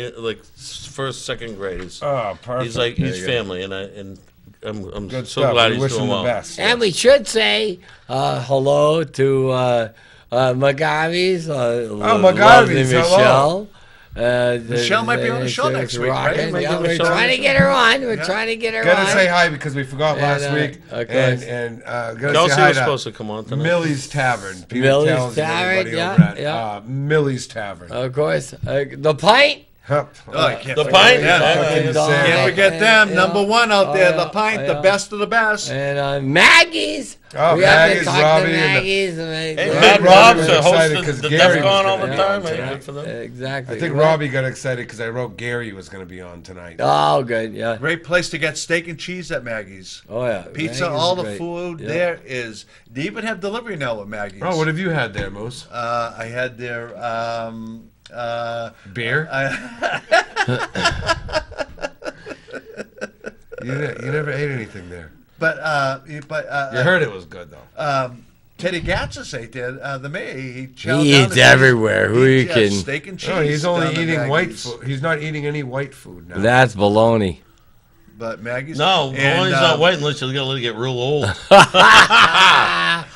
first, second grade. Oh, perfect. He's family, and I'm Good so stuff. glad We he's wish doing him the well. best. And we should say hello to Magavi's. Magavi's, hello. Michelle might be on the show next week, right? Yeah, Might we're get Michelle trying on to get her on. We're trying to get her Gotta on. say hi because we forgot last And, week. of course. And gotta Kelsey say hi was to supposed to come on tonight. Millie's Tavern. Peter Millie's Towns and Tavern, everybody yeah, over at, yeah. Millie's Tavern. Of course. The Pint. Hup. Oh, I can't The forget pint? them. Fucking Dog. Sam. Can't forget them. Yeah. Number one out there, Oh, the pint, yeah. the best of the best. And Maggie's. Oh, we have Maggie's, to talk Robbie, to and the- Maggie's. Hey, Yeah, Matt Robbie Rob's was the host excited of 'cause the Gary DEF was CON all gonna the be time. on Hey, tonight. good for them. Exactly. I think Robbie got excited because I wrote Gary was going to be on tonight. Oh, good. Yeah. Great place to get steak and cheese at Maggie's. Oh, yeah. Pizza, Maggie's all is the great. food Yeah. there is. They even have delivery now at Maggie's. Oh, what have you had there, Moose? I had their Beer? You never ate anything there. you You heard it was good, though. Teddy Gatsis ate there. The mayor, he chowed He down eats to everywhere. Who you kidding? Steak and cheese. No, he's only down at eating white Maggie's. food. He's not eating any white food now. That's baloney. But Maggie's. No, and, Maloney's not white unless you're gonna let it get real old.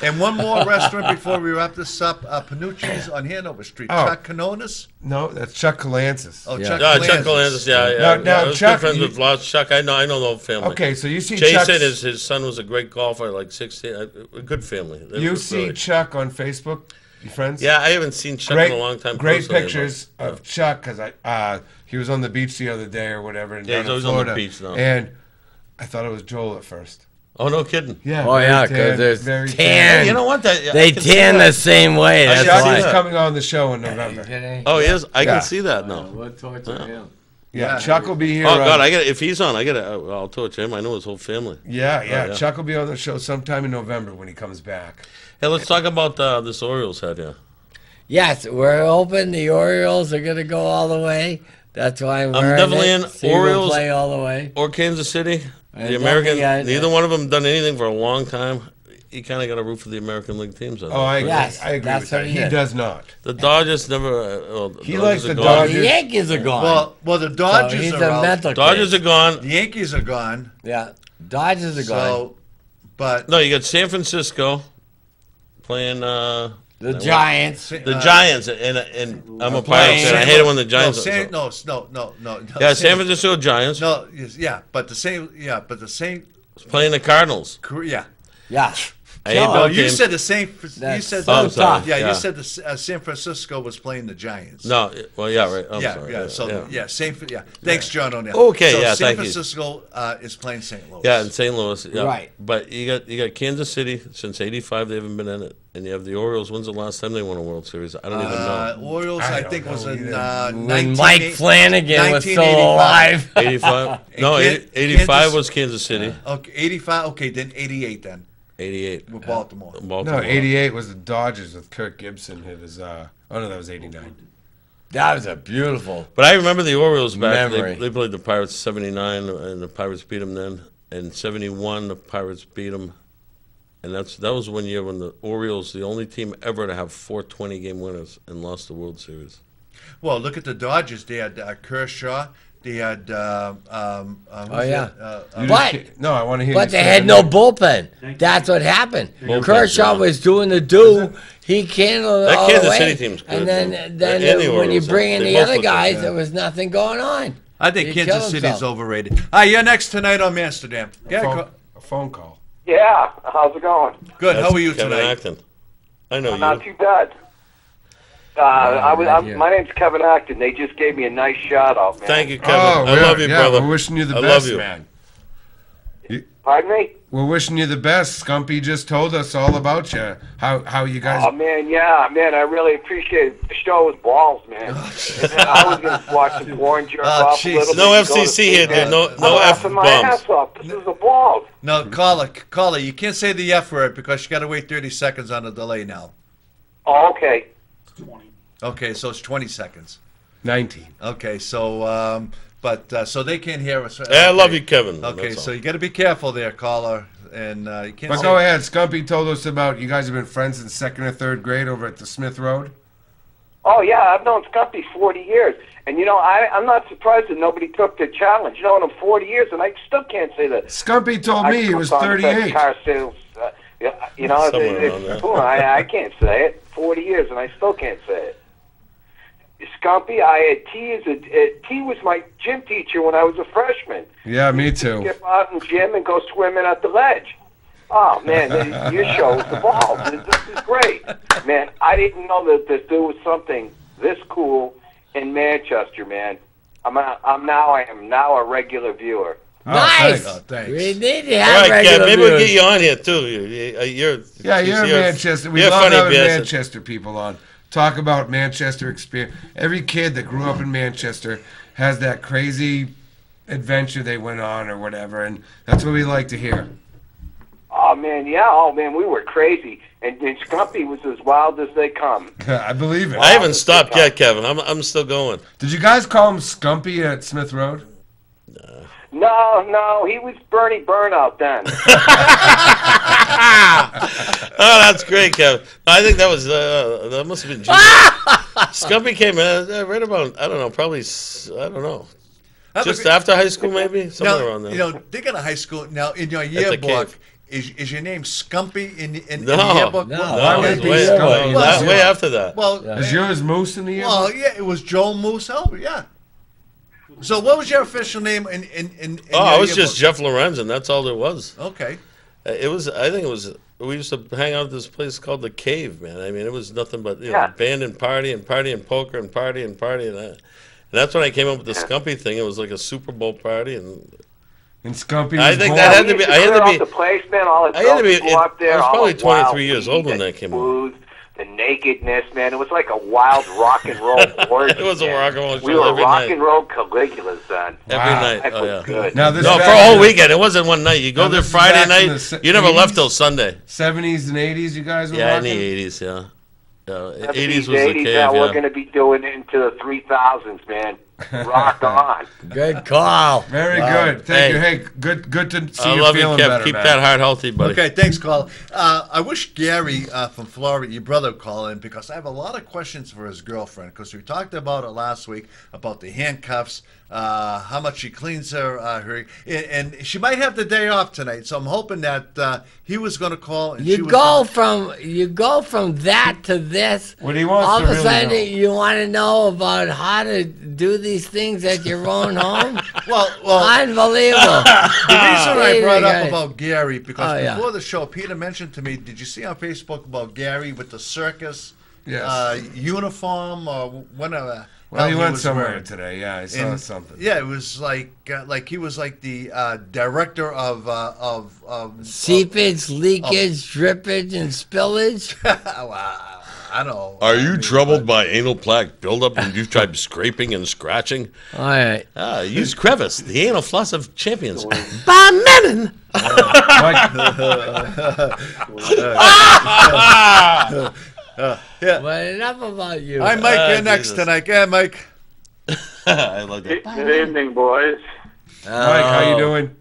And one more restaurant before we wrap this up. Panucci's on Hanover Street. Oh. Chuck Canonis. No, that's Chuck Calancis. Oh, Yeah. Chuck Yeah, Calancis. Chuck Galantis, yeah. Now, I was Chuck, good friends you- with lots. Chuck, I know the whole family. Okay, so you see Jason, Chuck's- his son was a great golfer, like 16. A good family. They You were see really- Chuck on Facebook, you friends? Yeah, I haven't seen Chuck Great, in a long time. great personally, pictures but, of Chuck because he was on the beach the other day or whatever. Yeah, down he's always in on the Florida, beach now. And I thought it was Joel at first. Oh, no kidding. Yeah. Oh, very yeah, 'cause tan, there's very tan. You know what? They I can see tan that. the same way. I That's got Chuck you. is why. coming on the show in November. Oh, he is? I Yeah. can see that now. We'll torture him. Yeah, Chuck will be here. Oh, God, if he's on, I'll torture him. I know his whole family. Yeah, yeah. Chuck will be on the show sometime in November when he comes back. Hey, let's talk about this Orioles head here. Yes, we're open. The Orioles are going to go all the way. That's why I'm wearing definitely it. in. See, we'll Orioles- play all the way. Or Kansas City. And The American, definitely, neither one of them done anything for a long time. You kind of got to root for the American League teams. I think. Oh, I agree. Yes, I agree that's with that. what he He did. does not. The Dodgers never. He Dodgers likes are the gone. Dodgers. The Yankees are gone. Well, the So Dodgers he's are a out. mental Dodgers case. are gone. The Yankees are gone. Yeah, Dodgers are gone. So, but No, you got San Francisco playing The Giants. the Giants, and I'm a Pirates fan. I hate it when the Giants. No, no. Yeah, San Francisco Giants No, yeah, but the same. playing the Cardinals. Yeah. Yeah. I hate Joe, both You teams. said the same. You That's said so I'm sorry. tough. Yeah, Yeah. you said the San Francisco was playing the Giants. No, well, yeah, right. I'm yeah, sorry. yeah. So yeah. same. Yeah. Thanks, John O'Neill. Okay, so yeah, San thank you. Francisco is playing St. Louis. Yeah, in St. Louis. Yeah. Right. But you got Kansas City since '85. They haven't been in it, and you have the Orioles. When's the last time they won a World Series? I don't even know. Orioles, I I don't think, was know in either. When Mike Flanagan was still 1985. alive. '85. No, Kan- 85 Kansas- was Kansas City. Okay, 85. Okay, then 88. Then '88. with Baltimore. Baltimore. No, 88 was the Dodgers with Kirk Gibson. Hit his. Oh no, that was 89. That was a beautiful. But I remember the Orioles back. Memory. They played the Pirates '79, and the Pirates beat them then. In '71, the Pirates beat them, and that was one year when the Orioles, the only team ever to have 4 20-game winners, and lost the World Series. Well, look at the Dodgers. They had Kershaw. They had. Oh, yeah. You But- just can't- no, I want to hear. But you they say had it. no bullpen. That's what happened. Bullpen's Kershaw gone. was doing the do. He handled it That all Kansas the way. City team's good, And though. then And the when you Orioles, bring in they the both other look good, guys, yeah. there was nothing going on. I think He Kansas killed City's himself. overrated. Hi, you're next tonight on Manchsterdam. A phone call. Yeah, how's it going? Good. That's How are you Kevin tonight? Acton. I know Not you. too bad. right here. My name's Kevin Acton. They just gave me a nice shout out, man. Thank you, Kevin. Oh, I love you, yeah, brother. We're wishing you the I best, love you. man. Pardon me? We're wishing you the best. Scumpy just told us all about you. How you guys... Oh, man, yeah, man, I really appreciate it. The show was balls, man. And then I was going to watch some porn jerk off a little No bit. FCC here, dude. No I'm laughing my F-bombs. ass off. This is a balls. No, caller, you can't say the F word because you got to wait 30 seconds on the delay now. Oh, okay. Okay, so it's 20 seconds. 19. Okay, so so they can't hear us. Yeah, I love you, Kevin. Okay, That's so all. you got to be careful there, caller, and you can't. But say go ahead. Scumpy told us about you guys have been friends since 2nd or 3rd grade over at the Smith Road. Oh, yeah, I've known Skumpy 40 years. And, you know, I'm not surprised that nobody took the challenge. You know, in 40 years, and I still can't say that. Scumpy told me he was 38. Car sales, you know, Somewhere around it's there. cool. I can't say it. 40 years, and I still can't say it. Skumpy, I had T was my gym teacher when I was a freshman. Yeah, me too. Skip out in gym and go swimming at the ledge. Oh, man, your show is the ball. This is great. Man, I didn't know that there was something this cool in Manchester, man. I am now a regular viewer. Nice. thanks. We need to All have right, regular Kev, maybe we'll viewers. get you on here, too. You're Manchester. We you're love funny, having BS. Manchester people on. Talk about Manchester experience. Every kid that grew up in Manchester has that crazy adventure they went on or whatever, and that's what we like to hear. Oh, man, yeah. Oh, man, we were crazy. And Skumpy was as wild as they come. I believe it. I haven't stopped yet, Kevin. I'm still going. Did you guys call him Skumpy at Smith Road? No, he was Bernie Burnout then. Oh, that's great, Kevin. I think that must have been Jesus. Scumpy came in right about, I don't know, probably, I don't know. Just after high school, maybe? Somewhere around there. You know, they got a high school now in your the yearbook. cave. Is your name Skumpy in the No, yearbook? no. Why would it be way, Skumpy? way after that. Well, Is yours Moose in the year? well, yeah, it was Joel Moose Helper, yeah. So what was your official name in Oh, your I was just yearbook? Jeff Lorenz, and that's all there was. Okay. It was, I think it was, we used to hang out at this place called The Cave, man. I mean, it was nothing but, you know, band and party and poker and party and party. And that's when I came up with the Skumpy thing. It was like a Super Bowl party. And Skumpy was I think born. that had to be, I had to be the place, man. All the I had to be- people up there. I was all probably the wild 23 years weed, old when the that came out. booze, the nakedness, man. It was like a wild rock and roll orgy. It was a man. rock and roll We show were every rock night. and roll Caligulas then. Every night. That Oh, was yeah. good. Now this No, back for a whole in the weekend. It wasn't one night. You go Now, there this is Friday back in night. the You never left 80s? till Sunday. 70s and 80s, you guys were Yeah, in rocking? the 80s, yeah. 80s 80s, was the 80s, cave, now we're yeah. going to be doing it into the 3000s, man. Rock on. Good call. Very good. Thank Hey. you. Hey, good to see I you love you, feeling Kev. better, Keep man. that heart healthy, buddy. Okay, thanks, caller. I wish Gary from Florida, your brother, would call in because I have a lot of questions for his girlfriend because we talked about it last week about the handcuffs, how much she cleans her and she might have the day off tonight. So I'm hoping that he was going to call. And she You was go gonna- from that to this. What he wants All to of a really sudden, know. you want to know about how to do these things at your own home. Well, Unbelievable. the reason I brought up Guys. about Gary because Oh, yeah. before the show, Peter mentioned to me, did you see on Facebook about Gary with the circus Yes. uniform or whatever? Well, he went was somewhere wearing? today. Yeah, I saw And, something. Yeah, it was like he was like the director of Seepage, leakage, drippage, and spillage. I don't know. Are you troubled by anal plaque buildup and you've tried scraping and scratching? All right. Use Crevice, the anal floss of champions. By Menon! Yeah. But enough about you. Hi, Mike. You're next Jesus. tonight. Yeah, Mike. I love that. Good evening, boys. Mike, how you doing?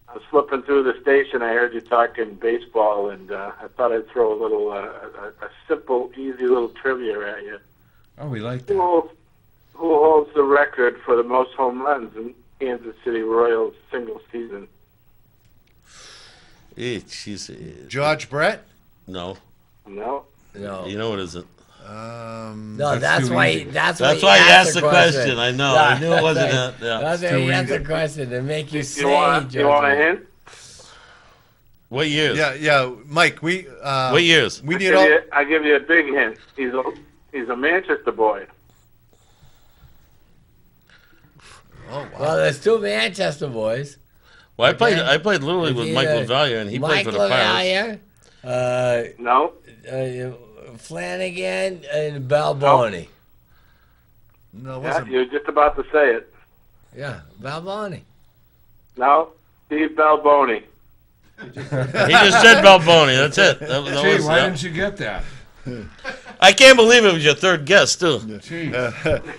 I was flipping through the station. I heard you talking baseball, and I thought I'd throw a little, a simple, easy little trivia at you. Oh, we like Who that. holds the record for the most home runs in Kansas City Royals single season? George Brett. No. No. No. You know it isn't. No, that's too why. easy. That's That's why why he you asked the question. I know. I knew it wasn't That's that. Yeah. That's why too he asked easy. the question to make you say. You want a George. hint? What years? Yeah, Mike. What years? We need all. I give you a big hint. He's a Manchester boy. Oh wow. Well, there's two Manchester boys. Well, Okay. I played Little League with Mike LaVallia, and he played for the Pirates. No. Flanagan and Balboni. No, it Yeah, wasn't. you were just about to say it. Yeah, Balboni. No, Steve Balboni. He just said Balboni. That's it. That Gee, was, why didn't you get that? I can't believe it was your third guess, too. Gee.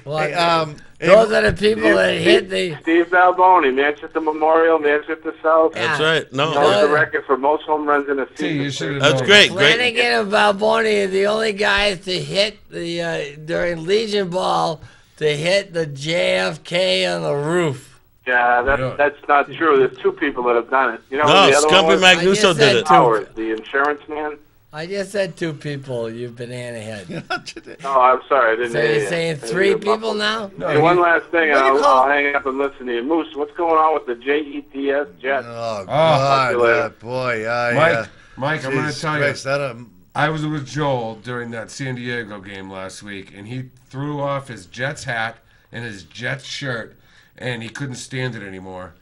Well, those are the people that hit the. Steve Balboni, Manchester Memorial, Manchester South. That's right. No, Holds the record for most home runs in a Gee, you season. should have that's known. great. Flanagan and Balboni are the only guys to hit the during Legion Ball to hit the JFK on the roof. Yeah, Really? that's not true. There's two people that have done it. You know who No, the other Skumpy one was? I Magnuso just did said it. two. Howard, the insurance man. I just said two people. You banana head. Oh, I'm sorry, I didn't So hear you're you. saying I three didn't hear people you. now? No, Hey, one last thing, and What do you I'll call- hang up and listen to you. Moose, what's going on with the JETS Jets? Oh, God, later. boy. Mike, I'm going to tell you. Christ, I was with Joel during that San Diego game last week, and he threw off his Jets hat and his Jets shirt, and he couldn't stand it anymore.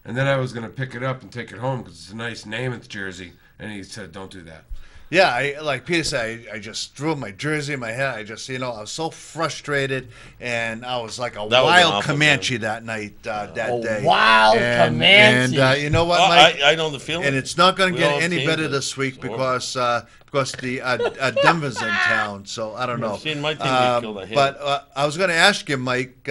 And then I was going to pick it up and take it home because it's a nice Namath jersey, and he said, "Don't do that." Yeah, like Peter said, I just threw my jersey in my head. I just, I was so frustrated, and I was like a That was wild awful, Comanche that night, that day. Wild And Comanche. you know what, Oh, Mike? I know the feeling. And it's not going to We all get any came better to- this week because the Denver's in town. So I don't know. I've seen my team get killed. I hate But it. I was going to ask you, Mike.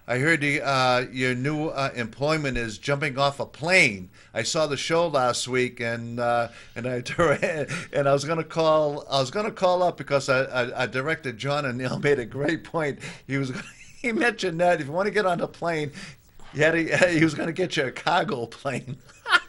I heard your new employment is jumping off a plane. I saw the show last week, and I was going to call. I was going to call up because our director John and Neil made a great point. He mentioned that if you want to get on the plane, he was going to get you a cargo plane.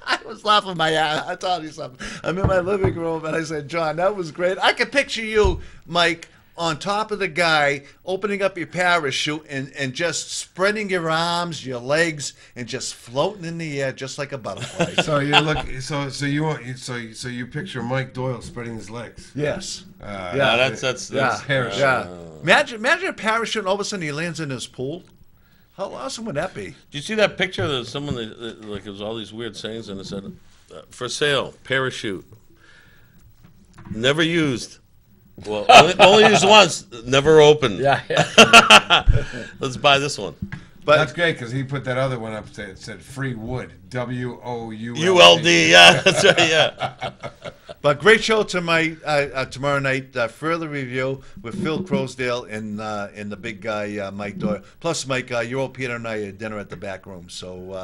I was laughing my ass. I told you something. I'm in my living room, and I said, John, that was great. I could picture you, Mike, on top of the guy, opening up your parachute and just spreading your arms, your legs, and just floating in the air just like a butterfly. So you picture Mike Doyle spreading his legs. Yes. Yeah, that's parachute. Yeah. Imagine a parachute, and all of a sudden he lands in his pool. How awesome would that be? Did you see that picture that someone like it was all these weird sayings and it said, "For sale, parachute, never used." Well, only used once, never opened. Yeah. Let's buy this one. But That's great because he put that other one up. It said free wood. WOULD. ULD, yeah, that's right, yeah. But great show tomorrow night. Further review with Phil Crosdale and the big guy Mike Doyle. Plus, Mike, your old Peter and I had dinner at the back room. So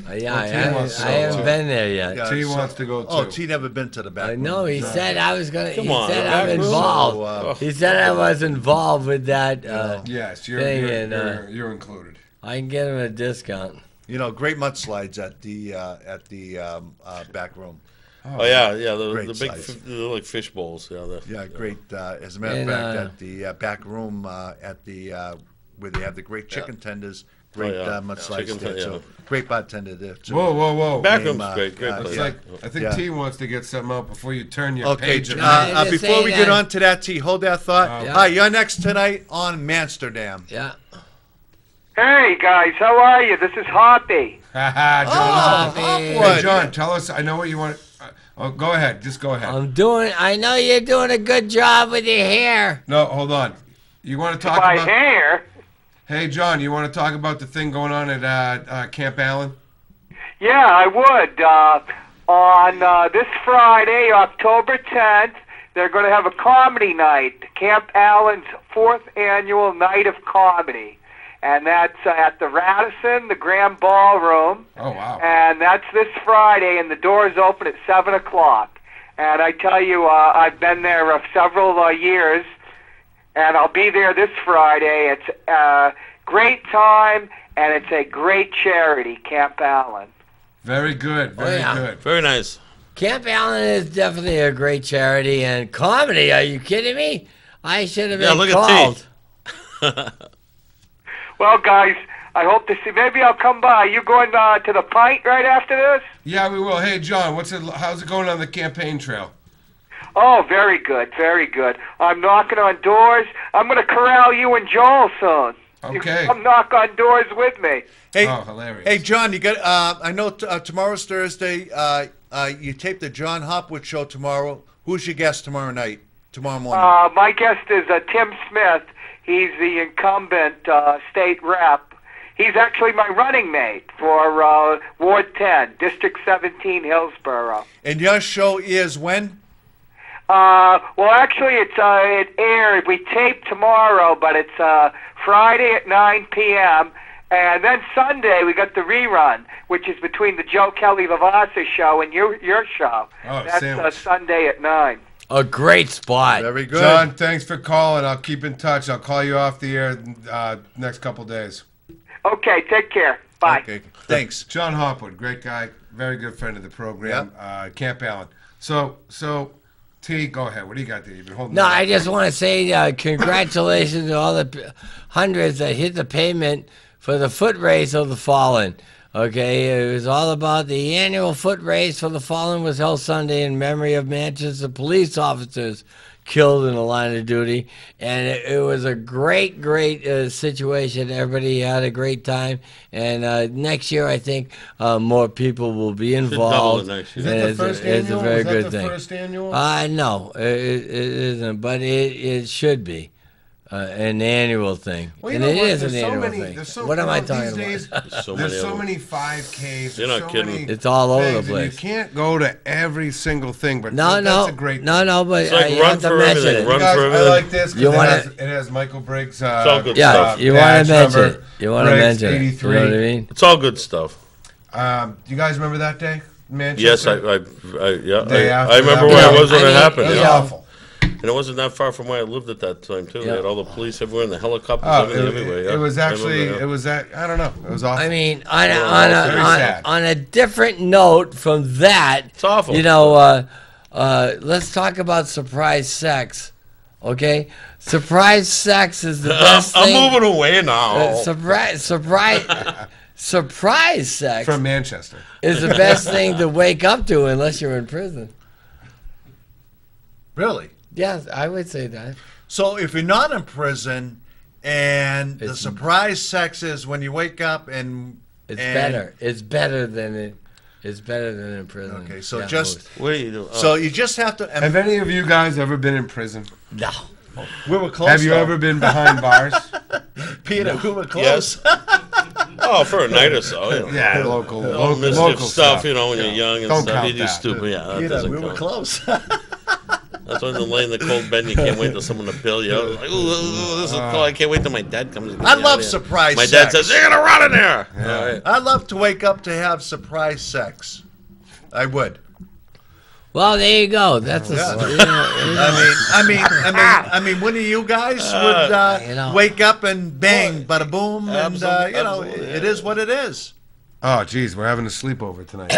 I haven't been there yet. T wants to go too. Oh, T never been to the back room. No, he said I was gonna. Come he on, said the I'm back room? involved. He said I was involved with that. Yes, thing, and, you're included. I can get him a discount. Great mudslides at the back room. Oh yeah, Great the big, size. they're like fish bowls. Yeah, Yeah, great. As a matter of fact, at the back room, where they have the great chicken tenders, great mudslides Chicken there ten- too. Great bartender there too. Whoa. back Name, room's great It's yeah. like I think Yeah. T wants to get something out before you turn your Okay, page. I just before say we get that- on to that, T, hold that thought. Yeah. Hi, you're next tonight on Manchsterdam. Yeah. Hey guys, how are you? This is Hoppy. John. Happy. Hey, John, tell us. I know what you want. Go ahead. Just go ahead. I know you're doing a good job with your hair. No, hold on. You want to talk My about? hair? Hey, John, you want to talk about the thing going on at Camp Allen? Yeah, I would. On this Friday, October 10th, they're going to have a comedy night, Camp Allen's 4th annual Night of Comedy. And that's at the Radisson, the Grand Ballroom. Oh, wow. And that's this Friday, and the doors open at 7 o'clock. And I tell you, I've been there several years, and I'll be there this Friday. It's a great time, and it's a great charity, Camp Allen. Very good. Very yeah. good. very nice. Camp Allen is definitely a great charity, and comedy. Are you kidding me? I should have been look called. at T. Well, guys, I hope to see. Maybe I'll come by. You going to the pint right after this? Yeah, we will. Hey, John, how's it going on the campaign trail? Oh, very good, very good. I'm knocking on doors. I'm going to corral you and Joel soon. Okay. Come knock on doors with me. Hey, Oh, hilarious. Hey, John, you got? I know tomorrow's Thursday. You tape the John Hopwood show tomorrow. Who's your guest tomorrow morning? My guest is Tim Smith. He's the incumbent state rep. He's actually my running mate for Ward 10, District 17, Hillsborough. And your show is when? Well, actually, it aired. We tape tomorrow, but it's Friday at 9 p.m., and then Sunday we got the rerun, which is between the Joe Kelly Lavasa show and your show. Oh, that's Sunday at 9. A great spot. Very good. John, thanks for calling. I'll keep in touch. I'll call you off the air next couple days. Okay, take care. Bye. Okay, thanks. John Hopwood, great guy, very good friend of the program. Camp Allen. So, T, go ahead. What do you got there? You've been holding. No, I just want to say congratulations to all the hundreds that hit the pavement for the foot race of the fallen. Okay, it was all about the annual foot race for the fallen was held Sunday in memory of Manchester police officers killed in the line of duty, and it was a great situation. Everybody had a great time, and next year I think more people will be involved. Next year. Is that the first annual? It's a very good Is that the thing. first annual? No, it isn't, but it should be an annual thing, Well, you and know it what? is There's an so annual many- thing. there's so- What am I these talking days, about? There's so many 5Ks. You're there's not so kidding. many It's all over the things, and place. You can't go to every single thing, but No, that's a great. no, but It's like you run have to for mention everything, it. run You guys, for I everything. like this You because wanna- it has Michael Briggs. It's all good Yeah, stuff. you want badge to mention number, it. You want to Briggs, mention it. You 83. know what I mean? It's all good stuff. You guys remember that day, Manchester? Yes, Day after I remember that. where I Yeah, was when I it mean, happened. It was Yeah. awful. And it wasn't that far from where I lived at that time too. They Yeah. had all the police everywhere and the helicopters Oh, everything everywhere. Yeah. it was I actually, remember that. it was that. I don't know. It was awful. I mean, Very sad. on a different note from that, It's awful. you know, let's talk about surprise sex, okay? Surprise sex is the best I'm thing. moving away now. Surprise sex from Manchester. is the best thing to wake up to unless you're in prison. Really? Yes, I would say that. So if you're not in prison, and the It's- surprise sex is when you wake up and It's and- better. It's better than it. It's better than in prison. Okay, so Yeah, just What are you doing? so you just have to. Have any of you guys ever been in prison? no. we were close. Have you though. ever been behind bars? Peter? We were close. Oh, for a night or so. You know. Yeah, local Mischief stuff, you know, when you're young and Don't stuff. count You do that. stupid. Yeah, that Peter, doesn't we were count. close. That's when you lay in the cold bed and you can't wait till someone to bail you out. Like, ooh, this is cold. I can't wait till my dad comes. and I gets me out love of here. surprise My dad sex. says, you're going to run in there. All right. I'd love to wake up to have surprise sex. I would. Well, there you go. That's a. I mean, one of you guys would you know. wake up and bang, bada boom, and Absolutely, it is what it is. Oh, geez, we're having a sleepover tonight.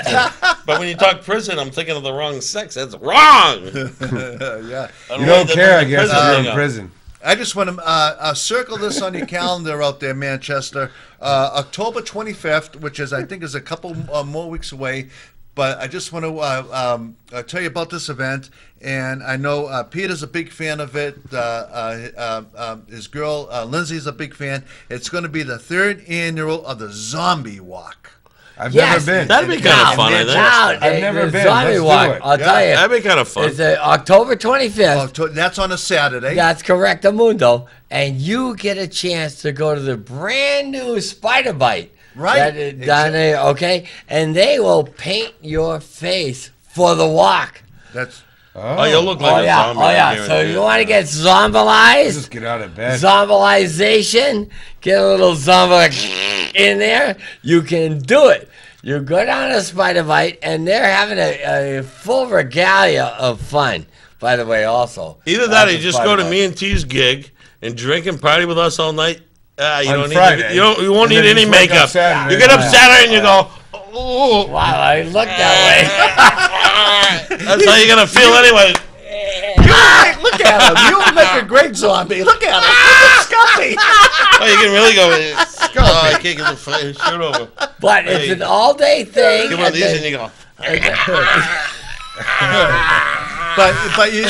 But when you talk prison, I'm thinking of the wrong sex. That's wrong. Yeah. You don't care, I guess, if prison you're thing in up. prison. I just want to circle this on your calendar out there, Manchester. October 25th, which is I think is a couple more weeks away. But I just want to tell you about this event, and I know Peter's a big fan of it. His girl Lindsay's a big fan. It's going to be the 3rd annual of the Zombie Walk. I've Yes. never been. That'd be kind of fun, I think. Now, I've never the been. Zombie Let's do Walk, it. I'll tell you. That'd be kind of fun. It's October 25th. That's on a Saturday. That's correct, Mundo. And you get a chance to go to the brand new Spider Bite. Right. That is down there, okay? And they will paint your face for the walk. That's Oh, you look like Oh, a yeah. zombie. Oh, I yeah. guarantee So it. you want to get zombilized? Just get out of bed. Zombilization? Get a little zombie in there? You can do it. You go down to Spider Bite, and they're having a full regalia of fun, by the way, also. Either that or At you the just Spider go to Bite. me and T's gig and drink and party with us all night. You On don't Friday. need you won't And need then any just wake up makeup. Saturday. You get up Yeah. Saturday and you go, oh. Wow, I look that That's how you're gonna feel anyway. look at him. You would make a great zombie. Look at him. Look at Skumpy. Oh, you can really go. Oh, I can't get the shirt over. way. But it's Hey. an all-day thing. Get one of at these the- and you go. But you,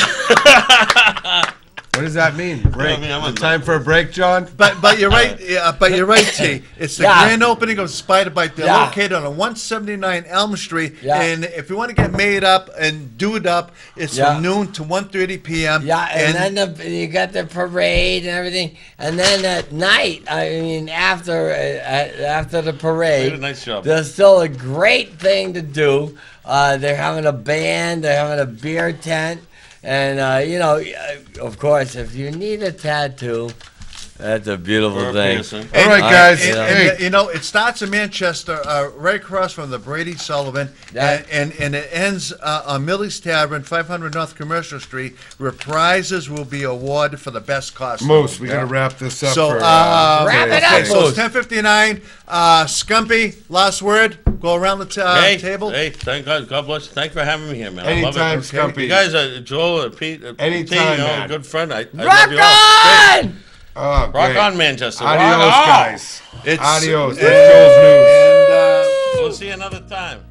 What What does that mean? Break. Time for a break, John? But you're right. But you're right, T. It's the grand opening of Spider Bite. They're located on 179 Elm Street, and if you want to get made up and do it up, it's from noon to 1:30 p.m. Yeah, and then you got the parade and everything, and then at night, I mean, after the parade, did a nice job. There's still a great thing to do. They're having a band, they're having a beer tent, and you know, of course, if you need a tattoo, that's a beautiful thing. All right, guys. You know, it starts in Manchester, right across from the Brady Sullivan, and it ends on Millie's Tavern, 500 North Commercial Street, where prizes will be awarded for the best costume. Moose, we got to wrap this up. So, wrap it up, so it's 10:59. Skumpy, last word. Go around the table. Hey, thank God. God bless you. Thank you for having me here, man. Anytime, I love it. Skumpy. You guys, Joel, Pete, Anytime, Pete, good friend. I Rock love you all. on! Oh, Rock on, Manchester. Adios, Rock on. guys. It's, Adios. That's Joel's news. And We'll see you another time.